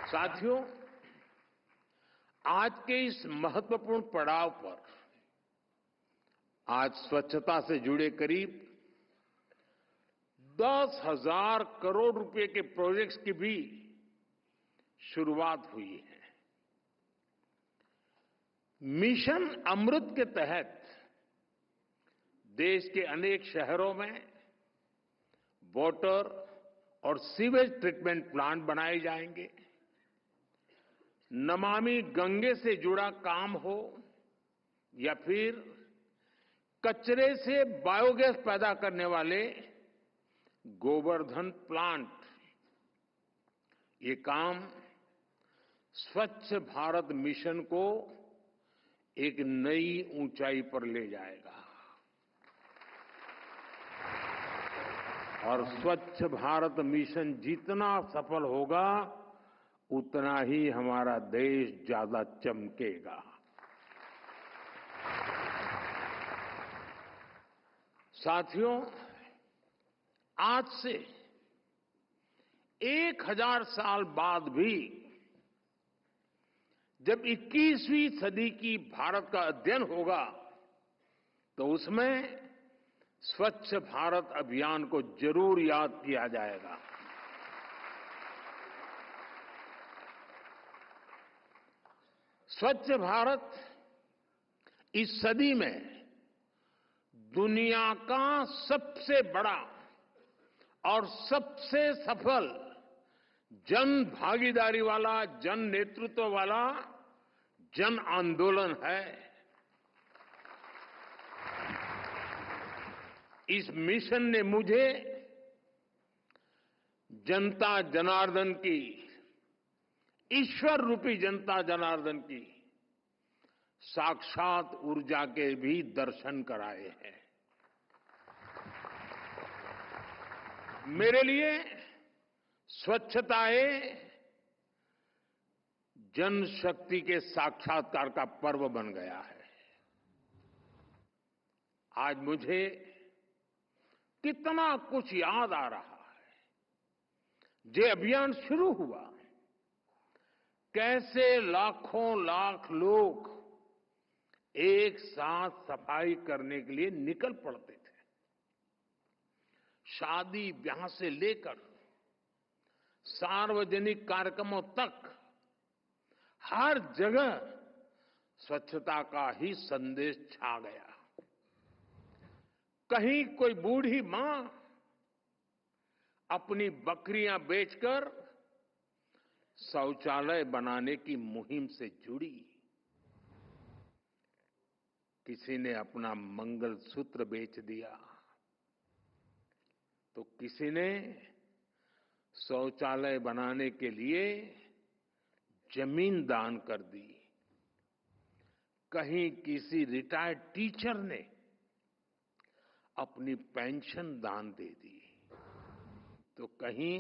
साथियों, आज के इस महत्वपूर्ण पड़ाव पर आज स्वच्छता से जुड़े करीब 10,000 करोड़ रुपए के प्रोजेक्ट्स की भी शुरुआत हुई है। मिशन अमृत के तहत देश के अनेक शहरों में वाटर और सीवेज ट्रीटमेंट प्लांट बनाए जाएंगे। नमामि गंगे से जुड़ा काम हो या फिर कचरे से बायोगैस पैदा करने वाले गोवर्धन प्लांट, ये काम स्वच्छ भारत मिशन को एक नई ऊंचाई पर ले जाएगा और स्वच्छ भारत मिशन जितना सफल होगा उतना ही हमारा देश ज्यादा चमकेगा। साथियों, आज से 1000 साल बाद भी जब 21वीं सदी की भारत का अध्ययन होगा तो उसमें स्वच्छ भारत अभियान को जरूर याद किया जाएगा। स्वच्छ भारत इस सदी में दुनिया का सबसे बड़ा और सबसे सफल जन भागीदारी वाला, जन नेतृत्व वाला जन आंदोलन है। इस मिशन ने मुझे जनता जनार्दन की, ईश्वर रूपी जनता जनार्दन की साक्षात ऊर्जा के भी दर्शन कराए हैं। मेरे लिए स्वच्छता जनशक्ति के साक्षात्कार का पर्व बन गया है। आज मुझे कितना कुछ याद आ रहा है। ये अभियान शुरू हुआ, कैसे लाखों लाख लोग एक साथ सफाई करने के लिए निकल पड़ते थे। शादी ब्याह से लेकर सार्वजनिक कार्यक्रमों तक हर जगह स्वच्छता का ही संदेश छा गया। कहीं कोई बूढ़ी मां अपनी बकरियां बेचकर शौचालय बनाने की मुहिम से जुड़ी। किसी ने अपना मंगलसूत्र बेच दिया तो किसी ने शौचालय बनाने के लिए जमीन दान कर दी। कहीं किसी रिटायर्ड टीचर ने अपनी पेंशन दान दे दी तो कहीं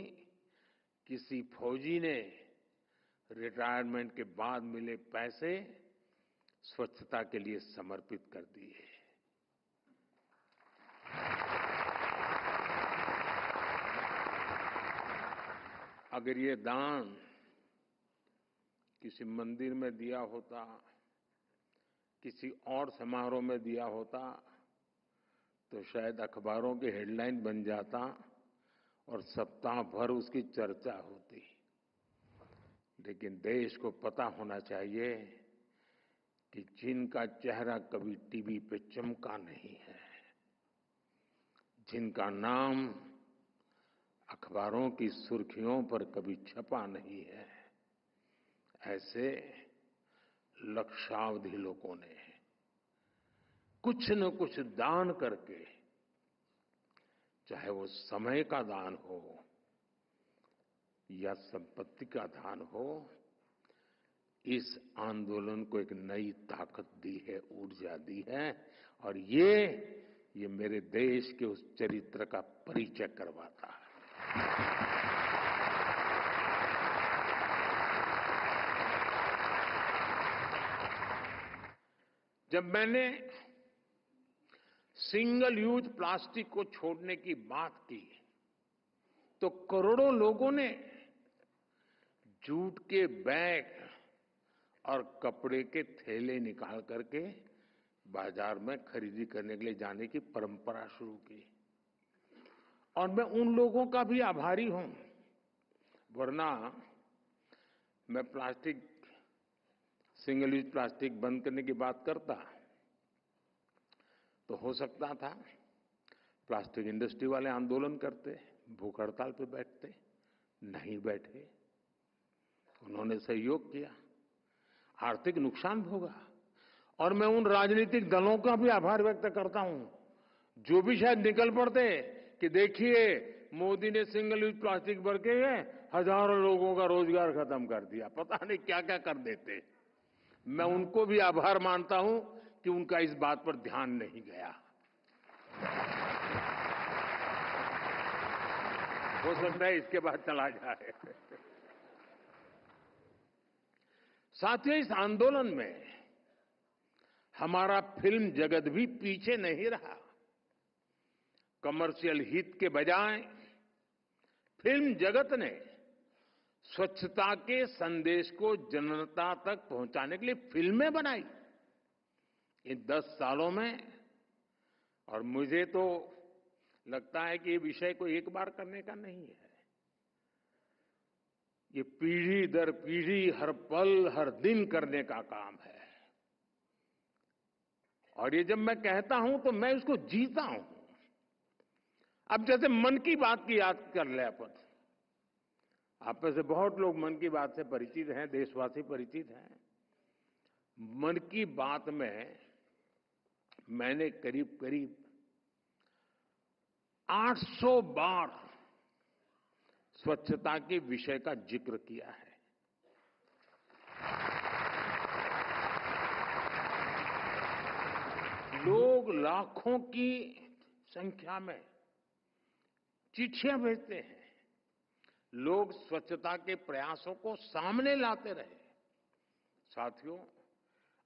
किसी फौजी ने रिटायरमेंट के बाद मिले पैसे स्वच्छता के लिए समर्पित कर दिए। अगर ये दान किसी मंदिर में दिया होता, किसी और समारोह में दिया होता तो शायद अखबारों की हेडलाइन बन जाता और सप्ताह भर उसकी चर्चा होती। लेकिन देश को पता होना चाहिए कि जिनका चेहरा कभी टीवी पे चमका नहीं है, जिनका नाम अखबारों की सुर्खियों पर कभी छपा नहीं है, ऐसे लक्षावधि लोगों ने कुछ न कुछ दान करके, चाहे वो समय का दान हो या संपत्ति का दान हो, इस आंदोलन को एक नई ताकत दी है, ऊर्जा दी है, और ये मेरे देश के उस चरित्र का परिचय करवाता है। जब मैंने सिंगल यूज प्लास्टिक को छोड़ने की बात की तो करोड़ों लोगों ने जूट के बैग और कपड़े के थैले निकाल करके बाजार में खरीदी करने के लिए जाने की परंपरा शुरू की, और मैं उन लोगों का भी आभारी हूं, वरना मैं सिंगल यूज प्लास्टिक बंद करने की बात करता तो हो सकता था प्लास्टिक इंडस्ट्री वाले आंदोलन करते, भूख हड़ताल पे बैठते, नहीं बैठे, उन्होंने सहयोग किया, आर्थिक नुकसान भोगा। और मैं उन राजनीतिक दलों का भी आभार व्यक्त करता हूं जो भी शायद निकल पड़ते कि देखिए मोदी ने सिंगल यूज प्लास्टिक भर के हजारों लोगों का रोजगार खत्म कर दिया, पता नहीं क्या क्या कर देते। मैं उनको भी आभार मानता हूं कि उनका इस बात पर ध्यान नहीं गया। हो सकता है इसके बाद चला जाए। साथियों, इस आंदोलन में हमारा फिल्म जगत भी पीछे नहीं रहा। कमर्शियल हित के बजाय फिल्म जगत ने स्वच्छता के संदेश को जनता तक पहुंचाने के लिए फिल्में बनाई इन 10 सालों में, और मुझे तो लगता है कि ये विषय को एक बार करने का नहीं है, ये पीढ़ी दर पीढ़ी हर पल हर दिन करने का काम है। और ये जब मैं कहता हूं तो मैं इसको जीता हूं। अब जैसे मन की बात की याद कर ले अपन, आप में से बहुत लोग मन की बात से परिचित हैं, देशवासी परिचित हैं। मन की बात में मैंने करीब करीब 800 बार स्वच्छता के विषय का जिक्र किया है। लोग लाखों की संख्या में चिट्ठियां भेजते हैं, लोग स्वच्छता के प्रयासों को सामने लाते रहे। साथियों,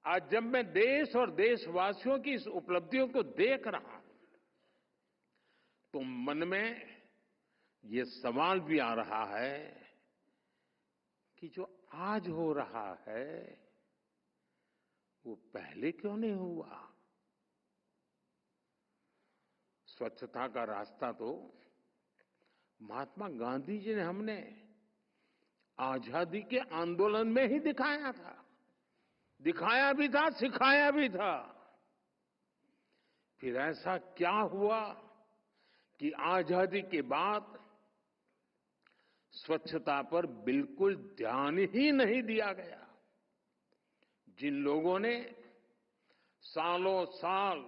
आज जब मैं देश और देशवासियों की इस उपलब्धियों को देख रहा हूं तो मन में ये सवाल भी आ रहा है कि जो आज हो रहा है वो पहले क्यों नहीं हुआ। स्वच्छता का रास्ता तो महात्मा गांधी जी ने हमने आजादी के आंदोलन में ही दिखाया था, दिखाया भी था, सिखाया भी था। फिर ऐसा क्या हुआ कि आजादी के बाद स्वच्छता पर बिल्कुल ध्यान ही नहीं दिया गया। जिन लोगों ने सालों साल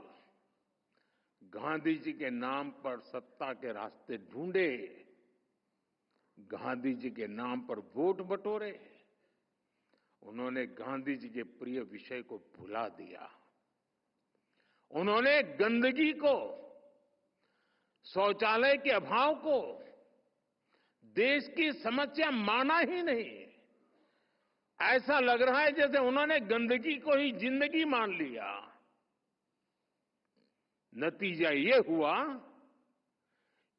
गांधी जी के नाम पर सत्ता के रास्ते ढूंढे, गांधी जी के नाम पर वोट बटोरे, उन्होंने गांधी जी के प्रिय विषय को भुला दिया। उन्होंने गंदगी को, शौचालय के अभाव को देश की समस्या माना ही नहीं। ऐसा लग रहा है जैसे उन्होंने गंदगी को ही जिंदगी मान लिया। नतीजा ये हुआ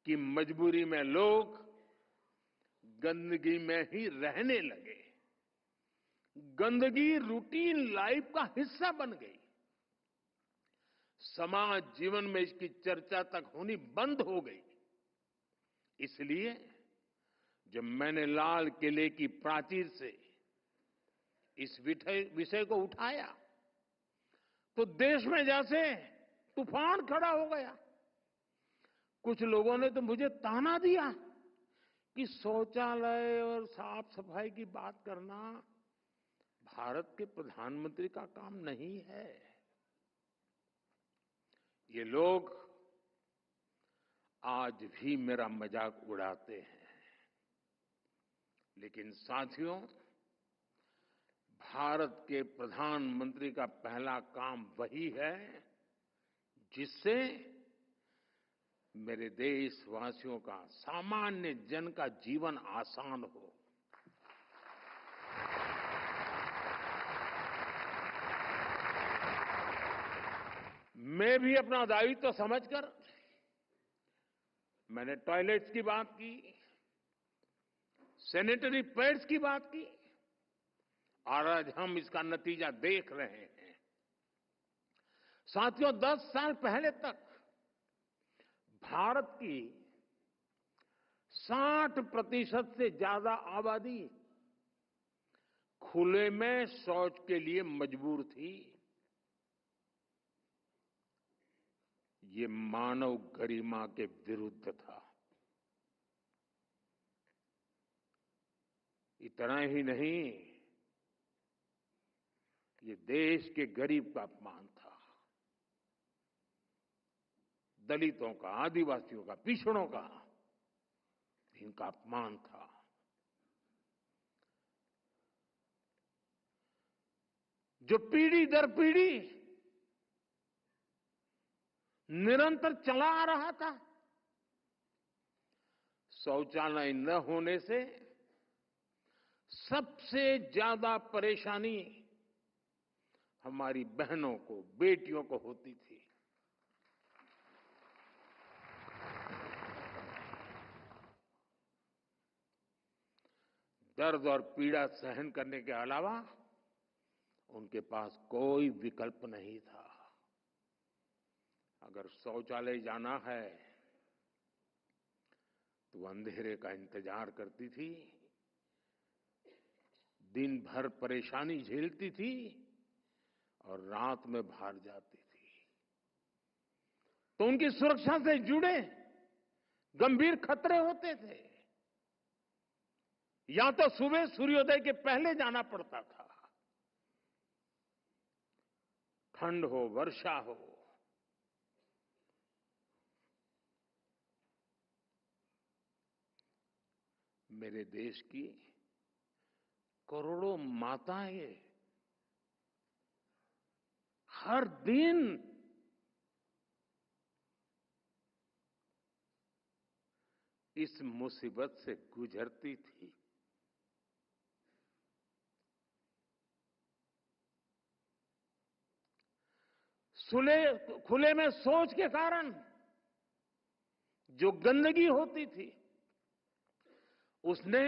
कि मजबूरी में लोग गंदगी में ही रहने लगे। गंदगी रूटीन लाइफ का हिस्सा बन गई। समाज जीवन में इसकी चर्चा तक होनी बंद हो गई। इसलिए जब मैंने लाल किले की प्राचीर से इस विषय को उठाया तो देश में जैसे तूफान खड़ा हो गया। कुछ लोगों ने तो मुझे ताना दिया कि शौचालय और साफ सफाई की बात करना भारत के प्रधानमंत्री का काम नहीं है। ये लोग आज भी मेरा मजाक उड़ाते हैं, लेकिन साथियों, भारत के प्रधानमंत्री का पहला काम वही है जिससे मेरे देशवासियों का, सामान्य जन का जीवन आसान हो। मैं भी अपना दायित्व समझकर मैंने टॉयलेट्स की बात की, सैनिटरी पैड्स की बात की, और आज हम इसका नतीजा देख रहे हैं। साथियों, 10 साल पहले तक भारत की 60% से ज्यादा आबादी खुले में शौच के लिए मजबूर थी। ये मानव गरिमा के विरुद्ध था। इतना ही नहीं, ये देश के गरीब का अपमान था, दलितों का, आदिवासियों का, पिछड़ों का, इनका अपमान था। जो पीढ़ी दर पीढ़ी निरंतर चला आ रहा था। शौचालय न होने से सबसे ज्यादा परेशानी हमारी बहनों को, बेटियों को होती थी। दर्द और पीड़ा सहन करने के अलावा उनके पास कोई विकल्प नहीं था। अगर शौचालय जाना है तो अंधेरे का इंतजार करती थी, दिन भर परेशानी झेलती थी और रात में बाहर जाती थी। तो उनकी सुरक्षा से जुड़े गंभीर खतरे होते थे। या तो सुबह सूर्योदय के पहले जाना पड़ता था, ठंड हो, वर्षा हो, मेरे देश की करोड़ों माताएं हर दिन इस मुसीबत से गुजरती थी। खुले में शौच के कारण जो गंदगी होती थी, उसने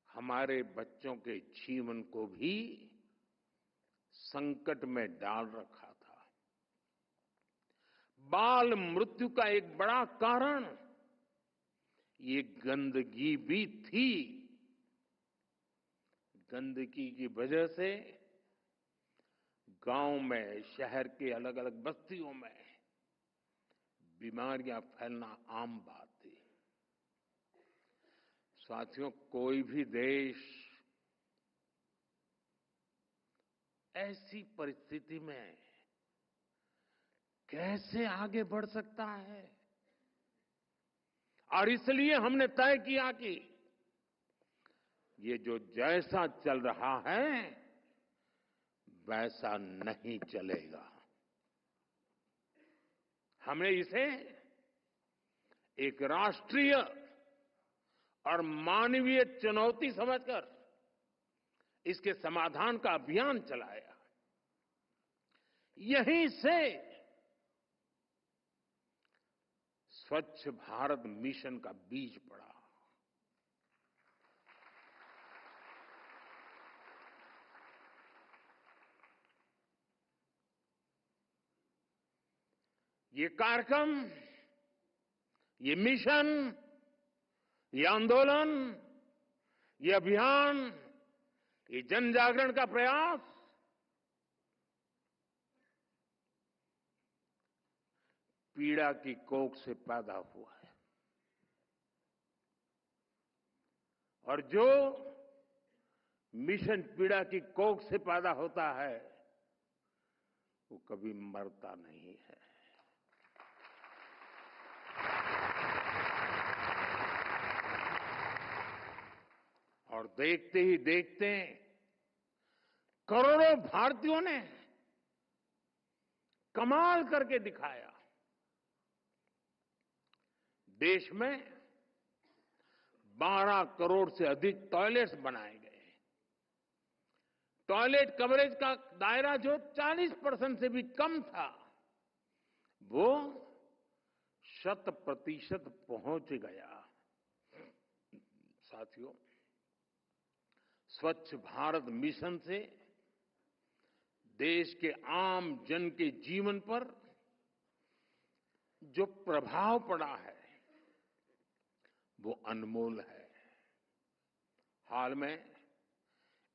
हमारे बच्चों के जीवन को भी संकट में डाल रखा था। बाल मृत्यु का एक बड़ा कारण ये गंदगी भी थी। गंदगी की वजह से गांव में, शहर के अलग अलग बस्तियों में बीमारियां फैलना आम बात थी। साथियों, कोई भी देश ऐसी परिस्थिति में कैसे आगे बढ़ सकता है? और इसलिए हमने तय किया कि ये जो जैसा चल रहा है वैसा नहीं चलेगा। हमने इसे एक राष्ट्रीय और मानवीय चुनौती समझकर इसके समाधान का अभियान चलाया। यहीं से स्वच्छ भारत मिशन का बीज पड़ा। ये कार्यक्रम, ये मिशन, ये आंदोलन, ये अभियान, ये जन जागरण का प्रयास पीड़ा की कोख से पैदा हुआ है। और जो मिशन पीड़ा की कोख से पैदा होता है
वो कभी मरता नहीं है। और देखते ही देखते करोड़ों भारतीयों ने कमाल करके दिखाया। देश में 12 करोड़ से अधिक टॉयलेट्स बनाए गए। टॉयलेट कवरेज का दायरा जो 40% से भी कम था, वो 100% पहुंच गया। साथियों, स्वच्छ भारत मिशन से देश के आम जन के जीवन पर जो प्रभाव पड़ा है वो अनमोल है। हाल में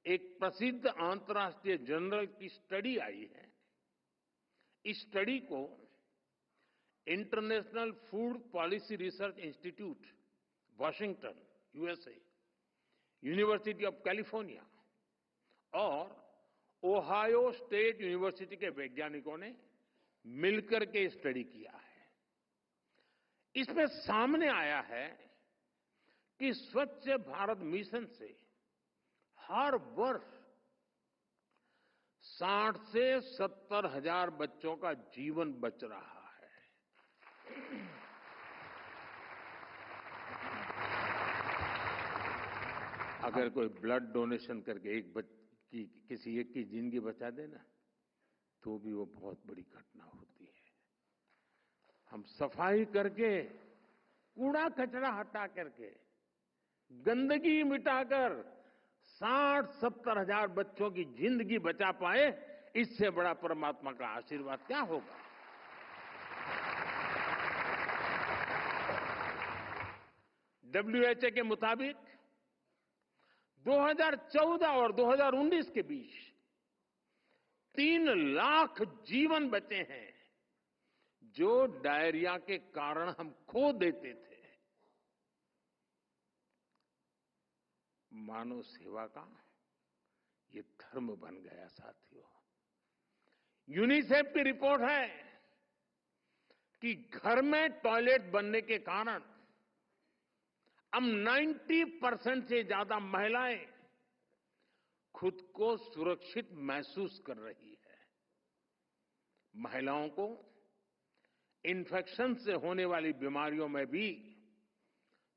एक प्रसिद्ध अंतर्राष्ट्रीय जर्नल की स्टडी आई है। इस स्टडी को international food policy research institute, Washington, USA, university of California और ओहायो स्टेट यूनिवर्सिटी के वैज्ञानिकों ने मिलकर के स्टडी किया है। इसमें सामने आया है कि स्वच्छ भारत मिशन से हर वर्ष 60 से 70 हजार बच्चों का जीवन बच रहा है। अगर कोई ब्लड डोनेशन करके किसी एक की जिंदगी बचा देना, तो भी वो बहुत बड़ी घटना होती है। हम सफाई करके, कूड़ा कचरा हटा करके, गंदगी मिटाकर 60-70 हजार बच्चों की जिंदगी बचा पाए, इससे बड़ा परमात्मा का आशीर्वाद क्या होगा। WHO के मुताबिक 2014 और 2019 के बीच 3 लाख जीवन बचे हैं जो डायरिया के कारण हम खो देते थे। मानव सेवा का ये धर्म बन गया। साथियों, यूनिसेफ की रिपोर्ट है कि घर में टॉयलेट बनने के कारण अब 90% से ज्यादा महिलाएं खुद को सुरक्षित महसूस कर रही है। महिलाओं को इन्फेक्शन से होने वाली बीमारियों में भी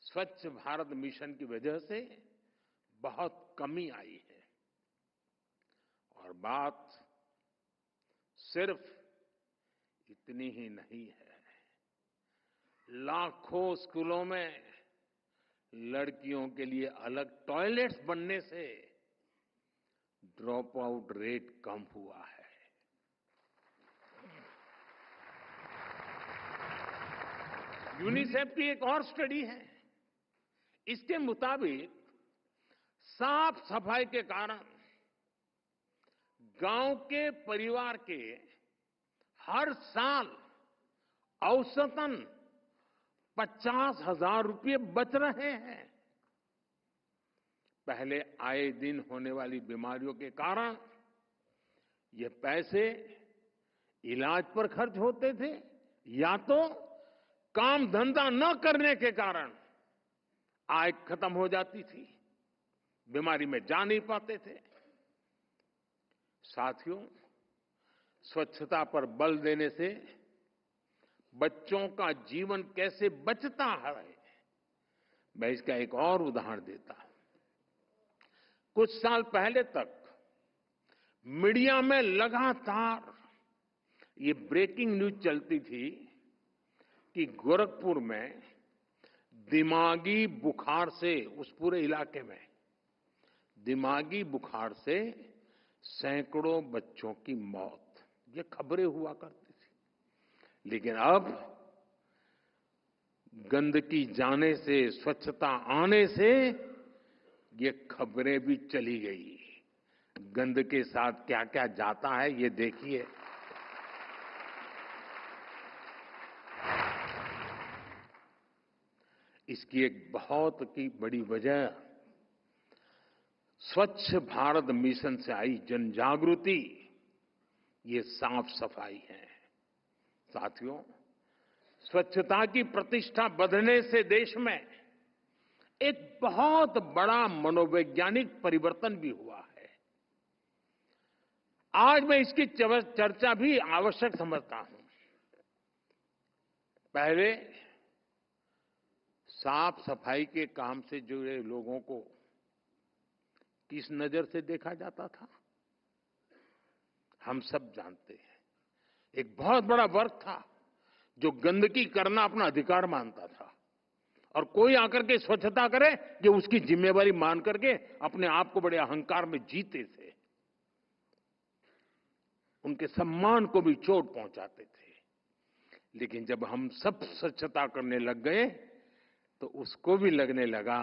स्वच्छ भारत मिशन की वजह से बहुत कमी आई है। और बात सिर्फ इतनी ही नहीं है। लाखों स्कूलों में लड़कियों के लिए अलग टॉयलेट्स बनने से ड्रॉप आउट रेट कम हुआ है। यूनिसेफ की एक और स्टडी है। इसके मुताबिक साफ सफाई के कारण गांव के परिवार के हर साल औसतन 50,000 रुपये बच रहे हैं। पहले आए दिन होने वाली बीमारियों के कारण ये पैसे इलाज पर खर्च होते थे, या तो काम धंधा न करने के कारण आय खत्म हो जाती थी, बीमारी में जा नहीं पाते थे। साथियों, स्वच्छता पर बल देने से बच्चों का जीवन कैसे बचता है, मैं इसका एक और उदाहरण देता हूं। कुछ साल पहले तक मीडिया में लगातार ये ब्रेकिंग न्यूज चलती थी कि गोरखपुर में दिमागी बुखार से, उस पूरे इलाके में दिमागी बुखार से सैकड़ों बच्चों की मौत, ये खबरें हुआ करती थी। लेकिन अब गंदगी जाने से, स्वच्छता आने से ये खबरें भी चली गई। गंद के साथ क्या क्या जाता है ये देखिए। इसकी एक बहुत की बड़ी वजह स्वच्छ भारत मिशन से आई जन जागृति
ये साफ सफाई है। साथियों, स्वच्छता की प्रतिष्ठा बढ़ने से देश में एक बहुत बड़ा मनोवैज्ञानिक परिवर्तन भी हुआ है। आज मैं इसकी चर्चा भी आवश्यक समझता हूं। पहले साफ सफाई के काम से जुड़े लोगों को किस नजर से देखा जाता था, हम सब जानते हैं। एक बहुत बड़ा वर्ग था जो गंदगी करना अपना अधिकार मानता था और कोई आकर के स्वच्छता करे ये उसकी जिम्मेवारी मान करके अपने आप को बड़े अहंकार में जीते थे। उनके सम्मान को भी चोट पहुंचाते थे। लेकिन जब हम सब स्वच्छता करने लग गए तो उसको भी लगने लगा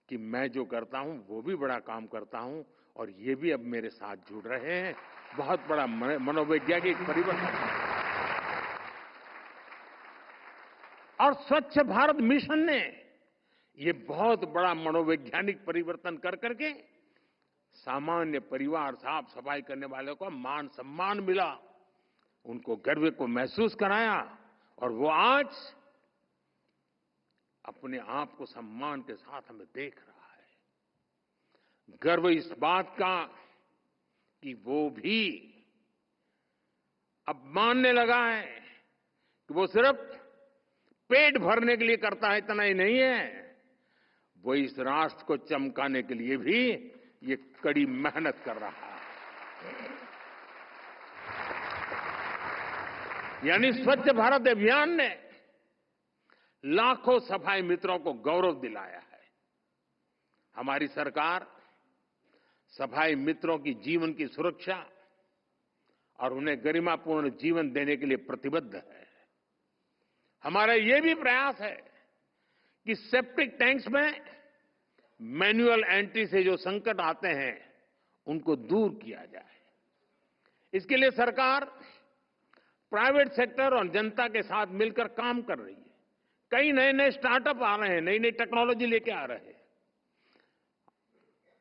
कि मैं जो करता हूं वो भी बड़ा काम करता हूं और ये भी अब मेरे साथ जुड़ रहे हैं। बहुत बड़ा मनोवैज्ञानिक परिवर्तन है। और स्वच्छ भारत मिशन ने ये बहुत बड़ा मनोवैज्ञानिक परिवर्तन कर करके सामान्य परिवार, साफ सफाई करने वालों को मान सम्मान मिला, उनको गर्व को महसूस कराया और वो आज अपने आप को सम्मान के साथ हमें देख रहा है। गर्व इस बात का कि वो भी अब मानने लगा है कि वो सिर्फ पेट भरने के लिए करता है, इतना ही नहीं है, वो इस राष्ट्र को चमकाने के लिए भी ये कड़ी मेहनत कर रहा है। यानी स्वच्छ भारत अभियान ने लाखों सफाई मित्रों को गौरव दिलाया है। हमारी सरकार सफाई मित्रों की जीवन की सुरक्षा और उन्हें गरिमापूर्ण जीवन देने के लिए प्रतिबद्ध है। हमारा ये भी प्रयास है कि सेप्टिक टैंक्स में मैन्युअल एंट्री से जो संकट आते हैं उनको दूर किया जाए। इसके लिए सरकार प्राइवेट सेक्टर और जनता के साथ मिलकर काम कर रही है। कई नए नए स्टार्टअप आ रहे हैं, नई नई टेक्नोलॉजी लेके आ रहे हैं।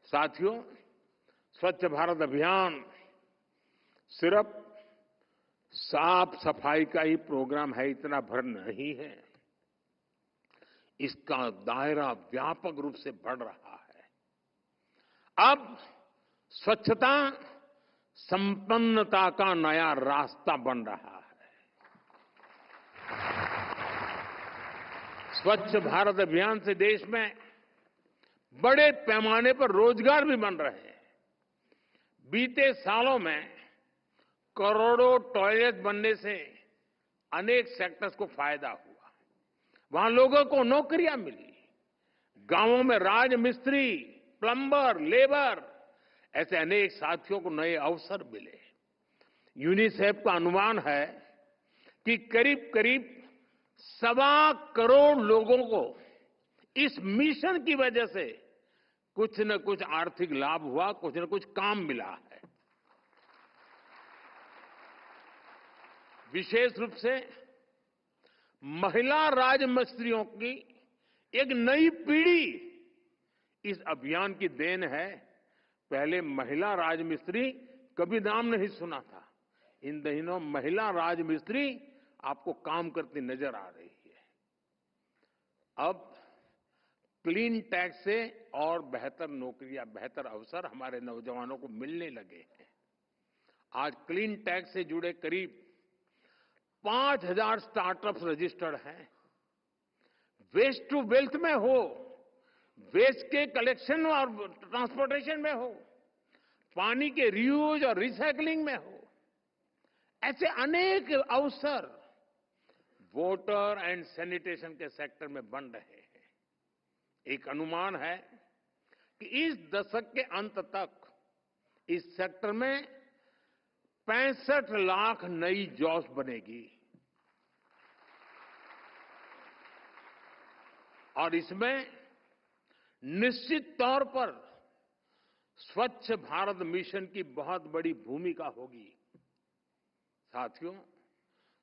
साथियों, स्वच्छ भारत अभियान सिर्फ साफ सफाई का ही प्रोग्राम है, इतना भर नहीं है। इसका दायरा व्यापक रूप से बढ़ रहा है। अब स्वच्छता संपन्नता का नया रास्ता बन रहा है। स्वच्छ भारत अभियान से देश में बड़े पैमाने पर रोजगार भी बन रहे हैं। बीते सालों में करोड़ों टॉयलेट बनने से अनेक सेक्टर्स को फायदा हुआ। वहां लोगों को नौकरियां मिली। गांवों में राजमिस्त्री, प्लम्बर, लेबर ऐसे अनेक साथियों को नए अवसर मिले। यूनिसेफ का अनुमान है कि करीब करीब 1.25 करोड़ लोगों को इस मिशन की वजह से कुछ न कुछ आर्थिक लाभ हुआ, कुछ न कुछ काम मिला है। विशेष रूप से महिला राजमिस्त्रियों की एक नई पीढ़ी इस अभियान की देन है। पहले महिला राजमिस्त्री कभी नाम नहीं सुना था। इन दिनों महिला राजमिस्त्री आपको काम करती नजर आ रही है। अब क्लीन टैक्स से और बेहतर नौकरियां, बेहतर अवसर हमारे नौजवानों को मिलने लगे हैं। आज क्लीन टैक्स से जुड़े करीब 5,000 स्टार्टअप्स रजिस्टर्ड हैं। वेस्ट टू वेल्थ में हो, वेस्ट के कलेक्शन और ट्रांसपोर्टेशन में हो, पानी के रीयूज और रिसाइकलिंग में हो, ऐसे अनेक अवसर वाटर एंड सैनिटेशन के सेक्टर में बन रहे हैं। एक अनुमान है कि इस दशक के अंत तक इस सेक्टर में 65 लाख नई जॉब्स बनेगी और इसमें निश्चित तौर पर स्वच्छ भारत मिशन की बहुत बड़ी भूमिका होगी। साथियों,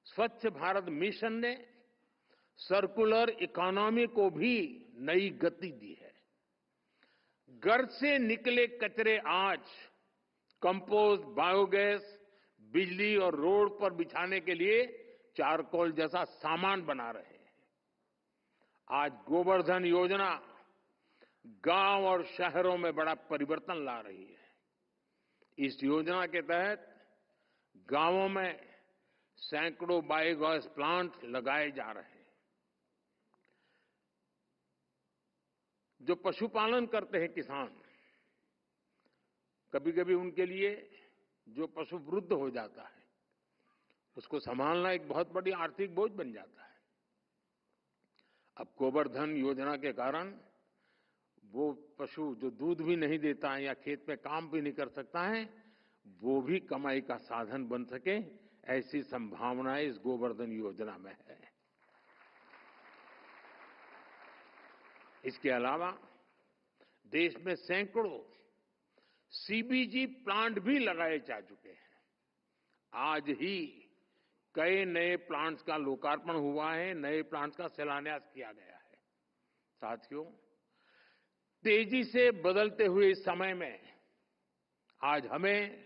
स्वच्छ भारत मिशन ने सर्कुलर इकोनॉमी को भी नई गति दी है। घर से निकले कचरे आज कंपोस्ट, बायोगैस, बिजली और रोड पर बिछाने के लिए चारकोल जैसा सामान बना रहे हैं। आज गोवर्धन योजना गांव और शहरों में बड़ा परिवर्तन ला रही है। इस योजना के तहत गांवों में सैकड़ों बायोगैस प्लांट लगाए जा रहे हैं। जो पशुपालन करते हैं किसान, कभी कभी उनके लिए जो पशु वृद्ध हो जाता है उसको संभालना एक बहुत बड़ी आर्थिक बोझ बन जाता है। अब गोवर्धन योजना के कारण वो पशु जो दूध भी नहीं देता है या खेत में काम भी नहीं कर सकता है, वो भी कमाई का साधन बन सके, ऐसी संभावनाएं इस गोवर्धन योजना में है। इसके अलावा देश में सैकड़ों सीबीजी प्लांट भी लगाए जा चुके हैं। आज ही कई नए प्लांट्स का लोकार्पण हुआ है, नए प्लांट्स का शिलान्यास किया गया है। साथियों, तेजी से बदलते हुए इस समय में आज हमें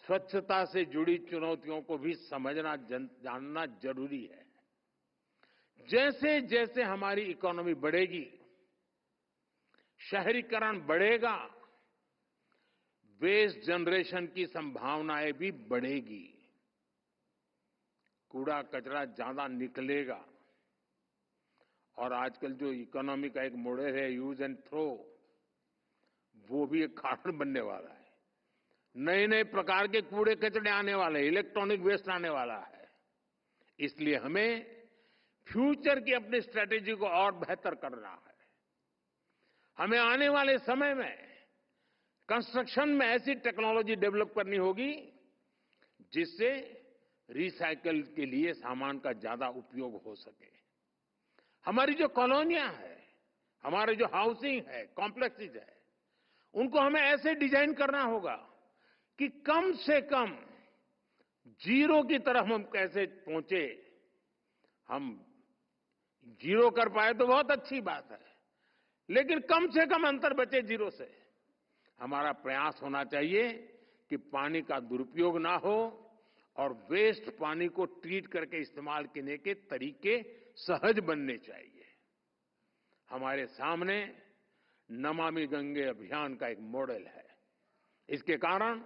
स्वच्छता से जुड़ी चुनौतियों को भी समझना जानना जरूरी है। जैसे जैसे हमारी इकोनॉमी बढ़ेगी, शहरीकरण बढ़ेगा, वेस्ट जनरेशन की संभावनाएं भी बढ़ेगी। कूड़ा कचरा ज्यादा निकलेगा और आजकल जो इकोनॉमी का एक मॉडल है यूज एंड थ्रो, वो भी एक कारण बनने वाला है। नए नए प्रकार के कूड़े कचरे आने वाले हैं, इलेक्ट्रॉनिक वेस्ट आने वाला है। इसलिए हमें फ्यूचर की अपनी स्ट्रेटेजी को और बेहतर करना है। हमें आने वाले समय में कंस्ट्रक्शन में ऐसी टेक्नोलॉजी डेवलप करनी होगी जिससे रिसाइकल के लिए सामान का ज्यादा उपयोग हो सके। हमारी जो कॉलोनियां हैं, हमारे जो हाउसिंग है, कॉम्प्लेक्सेस है, उनको हमें ऐसे डिजाइन करना होगा कि कम से कम जीरो की तरफ हम कैसे पहुंचे। हम जीरो कर पाए तो बहुत अच्छी बात है, लेकिन कम से कम अंतर बचे जीरो से। हमारा प्रयास होना चाहिए कि पानी का दुरुपयोग ना हो और वेस्ट पानी को ट्रीट करके इस्तेमाल करने के तरीके सहज बनने चाहिए। हमारे सामने नमामि गंगे अभियान का एक मॉडल है। इसके कारण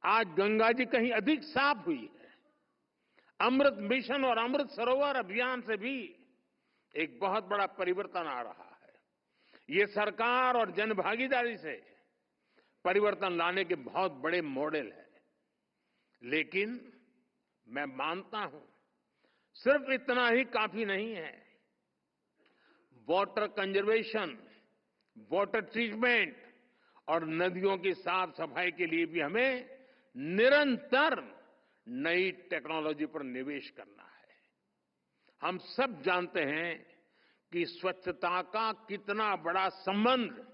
आज गंगा जी कहीं अधिक साफ हुई है। अमृत मिशन और अमृत सरोवर अभियान से भी एक बहुत बड़ा परिवर्तन आ रहा है। ये सरकार और जनभागीदारी से परिवर्तन लाने के बहुत बड़े मॉडल है। लेकिन मैं मानता हूं सिर्फ इतना ही काफी नहीं है। वाटर कंजर्वेशन, वाटर ट्रीटमेंट और नदियों की साफ सफाई के लिए भी हमें निरंतर नई टेक्नोलॉजी पर निवेश करना है। हम सब जानते हैं कि स्वच्छता का कितना बड़ा संबंध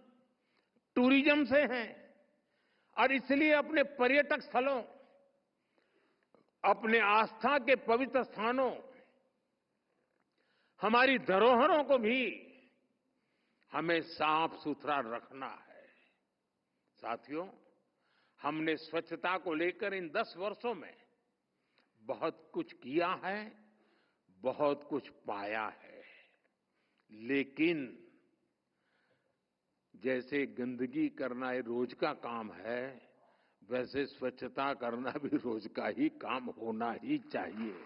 टूरिज्म से है और इसलिए अपने पर्यटक स्थलों, अपने आस्था के पवित्र स्थानों, हमारी धरोहरों को भी हमें साफ सुथरा रखना है। साथियों, हमने स्वच्छता को लेकर इन 10 वर्षों में बहुत कुछ किया है, बहुत कुछ पाया है। लेकिन जैसे गंदगी करना ये रोज का काम है, वैसे स्वच्छता करना भी रोज का ही काम होना ही चाहिए।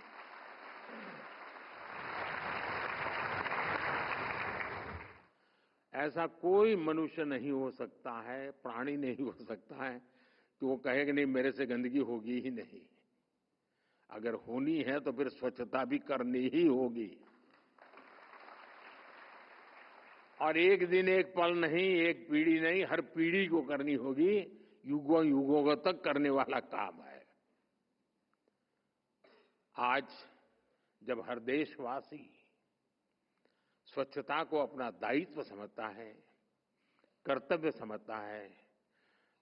ऐसा कोई मनुष्य नहीं हो सकता है, प्राणी नहीं हो सकता है कि वो कहेगा नहीं मेरे से गंदगी होगी ही नहीं। अगर होनी है तो फिर स्वच्छता भी करनी ही होगी। और एक दिन एक पल नहीं, एक पीढ़ी नहीं, हर पीढ़ी को करनी होगी। युगों युगों तक करने वाला काम है। आज जब हर देशवासी स्वच्छता को अपना दायित्व समझता है, कर्तव्य समझता है,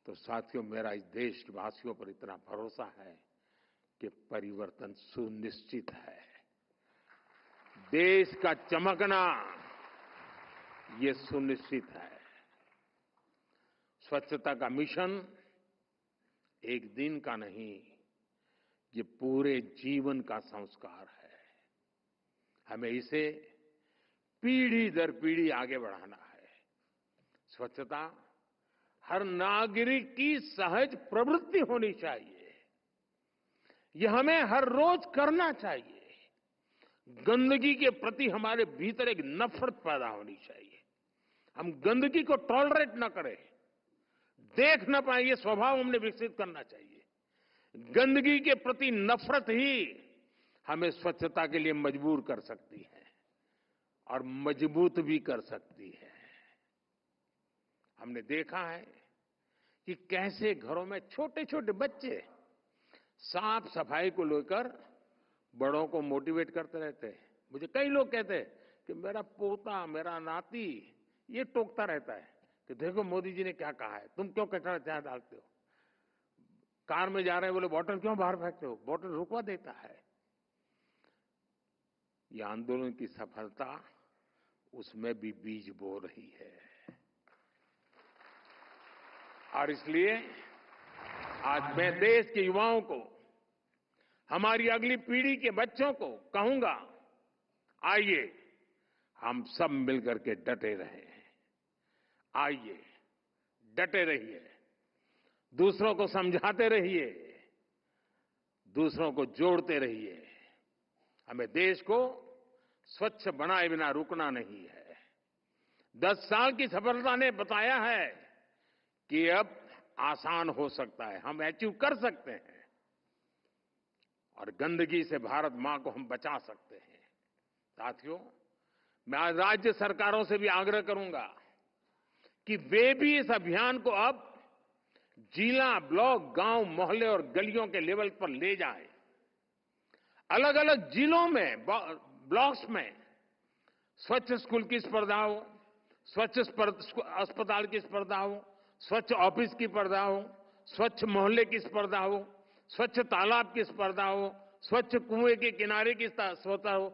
तो साथियों मेरा इस देशवासियों पर इतना भरोसा है कि परिवर्तन सुनिश्चित है। देश का चमकना ये सुनिश्चित है। स्वच्छता का मिशन एक दिन का नहीं, ये पूरे जीवन का संस्कार है। हमें इसे पीढ़ी दर पीढ़ी आगे बढ़ाना है। स्वच्छता हर नागरिक की सहज प्रवृत्ति होनी चाहिए। यह हमें हर रोज करना चाहिए। गंदगी के प्रति हमारे भीतर एक नफरत पैदा होनी चाहिए। हम गंदगी को टॉलरेट न करें, देख न पाए, ये स्वभाव हमने विकसित करना चाहिए। गंदगी के प्रति नफरत ही हमें स्वच्छता के लिए मजबूर कर सकती है और मजबूत भी कर सकती है। हमने देखा है कि कैसे घरों में छोटे छोटे बच्चे साफ सफाई को लेकर बड़ों को मोटिवेट करते रहते हैं। मुझे कई लोग कहते हैं कि मेरा पोता, मेरा नाती ये टोकता रहता है कि देखो मोदी जी ने क्या कहा है, तुम क्यों कचरा यहाँ डालते हो, कार में जा रहे हैं बोले बॉटल क्यों बाहर फेंकते हो, बॉटल रुकवा देता है। ये आंदोलन की सफलता उसमें भी बीज बो रही है। और इसलिए आज मैं देश के युवाओं को, हमारी अगली पीढ़ी के बच्चों को कहूंगा, आइए हम सब मिलकर के डटे रहें। आइए डटे रहिए, दूसरों को समझाते रहिए, दूसरों को जोड़ते रहिए। हमें देश को स्वच्छ बनाए बिना रुकना नहीं है। 10 साल की सफलता ने बताया है कि अब आसान हो सकता है, हम अचीव कर सकते हैं और गंदगी से भारत मां को हम बचा सकते हैं। साथियों, मैं आज राज्य सरकारों से भी आग्रह करूंगा कि वे भी इस अभियान को अब जिला, ब्लॉक, गांव, मोहल्ले और गलियों के लेवल पर ले जाएं। अलग अलग जिलों में, ब्लॉक्स में स्वच्छ स्कूल की स्पर्धा हो, स्वच्छ अस्पताल की स्पर्धा हो, स्वच्छ ऑफिस की स्पर्धा हो, स्वच्छ मोहल्ले की स्पर्धा हो, स्वच्छ तालाब की स्पर्धा हो, स्वच्छ कुएं के किनारे की स्पर्धा हो,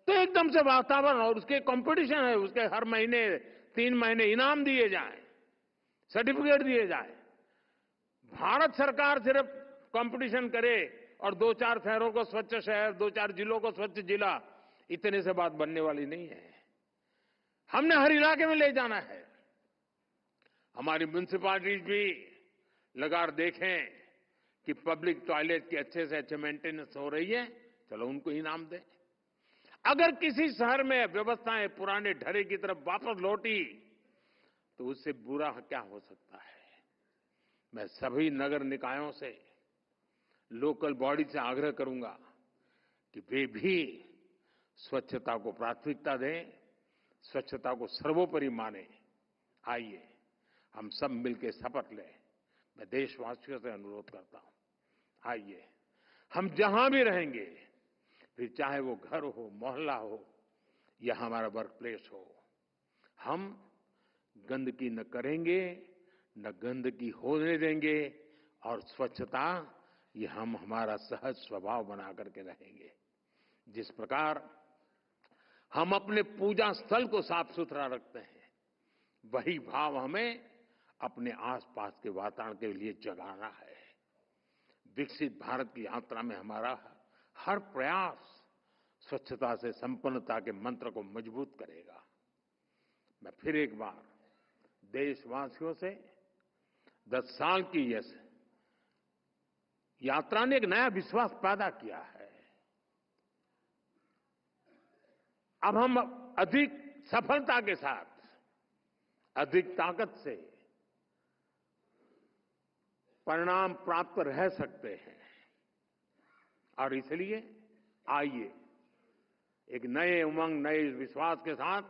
तो एकदम से वातावरण और उसके कंपटीशन है, उसके हर महीने 3 महीने इनाम दिए जाएं, सर्टिफिकेट दिए जाएं। भारत सरकार सिर्फ कंपटीशन करे और 2-4 शहरों को स्वच्छ शहर, 2-4 जिलों को स्वच्छ जिला, इतने से बात बनने वाली नहीं है। हमने हर इलाके में ले जाना है। हमारी म्युनिसिपैलिटीज भी लगातार देखें कि पब्लिक टॉयलेट की अच्छे से अच्छे मेंटेनेंस हो रही है, चलो उनको इनाम दें। अगर किसी शहर में व्यवस्थाएं पुराने ढरे की तरफ वापस लौटी तो उससे बुरा क्या हो सकता है। मैं सभी नगर निकायों से, लोकल बॉडी से आग्रह करूंगा कि वे भी स्वच्छता को प्राथमिकता दें, स्वच्छता को सर्वोपरि माने। आइए हम सब मिलकर शपथ लें। मैं देशवासियों से अनुरोध करता हूं, आइए हम जहां भी रहेंगे, फिर चाहे वो घर हो, मोहल्ला हो या हमारा वर्क प्लेस हो, हम गंदगी न करेंगे, न गंदगी होने देंगे और स्वच्छता ये हम हमारा सहज स्वभाव बना करके रहेंगे। जिस प्रकार हम अपने पूजा स्थल को साफ सुथरा रखते हैं, वही भाव हमें अपने आसपास के वातावरण के लिए जगाना है। विकसित भारत की यात्रा में हमारा हर प्रयास स्वच्छता से संपन्नता के मंत्र को मजबूत करेगा। मैं फिर एक बार देशवासियों से 10 साल की यह यात्रा ने एक नया विश्वास पैदा किया है। अब हम अधिक सफलता के साथ, अधिक ताकत से परिणाम प्राप्त रह सकते हैं और इसलिए आइए एक नए उमंग, नए विश्वास के साथ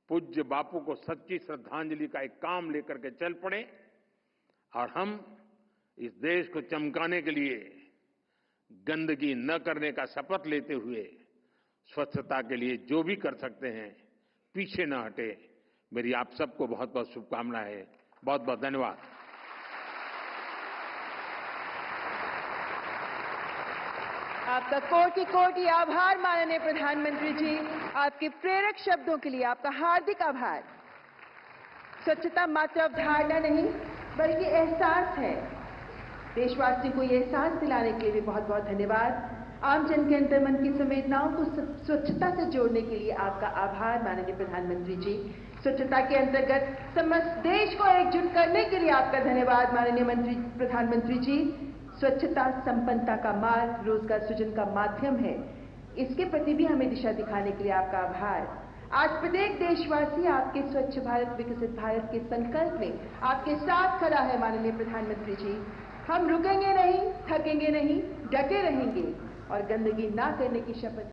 पूज्य बापू को सच्ची श्रद्धांजलि का एक काम लेकर के चल पड़े और हम इस देश को चमकाने के लिए गंदगी न करने का शपथ लेते हुए स्वच्छता के लिए जो भी कर सकते हैं पीछे न हटे। मेरी आप सबको बहुत बहुत शुभकामनाएं। बहुत बहुत धन्यवाद।
आपका कोटि कोटि आभार माननीय प्रधानमंत्री जी। आपके प्रेरक शब्दों के लिए आपका हार्दिक आभार। स्वच्छता मात्र अवधारणा नहीं बल्कि एहसास है। देशवासियों को ये एहसास दिलाने के लिए भी बहुत बहुत धन्यवाद। आम जन के अंतर्मन की संवेदनाओं को स्वच्छता से जोड़ने के लिए आपका आभार माननीय प्रधानमंत्री जी। स्वच्छता के अंतर्गत समस्त देश को एकजुट करने के लिए आपका धन्यवाद माननीय प्रधानमंत्री जी। स्वच्छता संपन्नता का मार्ग, रोजगार सृजन का माध्यम है, इसके प्रति भी हमें दिशा दिखाने के लिए आपका आभार। आज प्रत्येक देशवासी आपके स्वच्छ भारत विकसित भारत के संकल्प में आपके साथ खड़ा है माननीय प्रधानमंत्री जी। हम रुकेंगे नहीं, थकेंगे नहीं, डटे रहेंगे और गंदगी ना करने की शपथ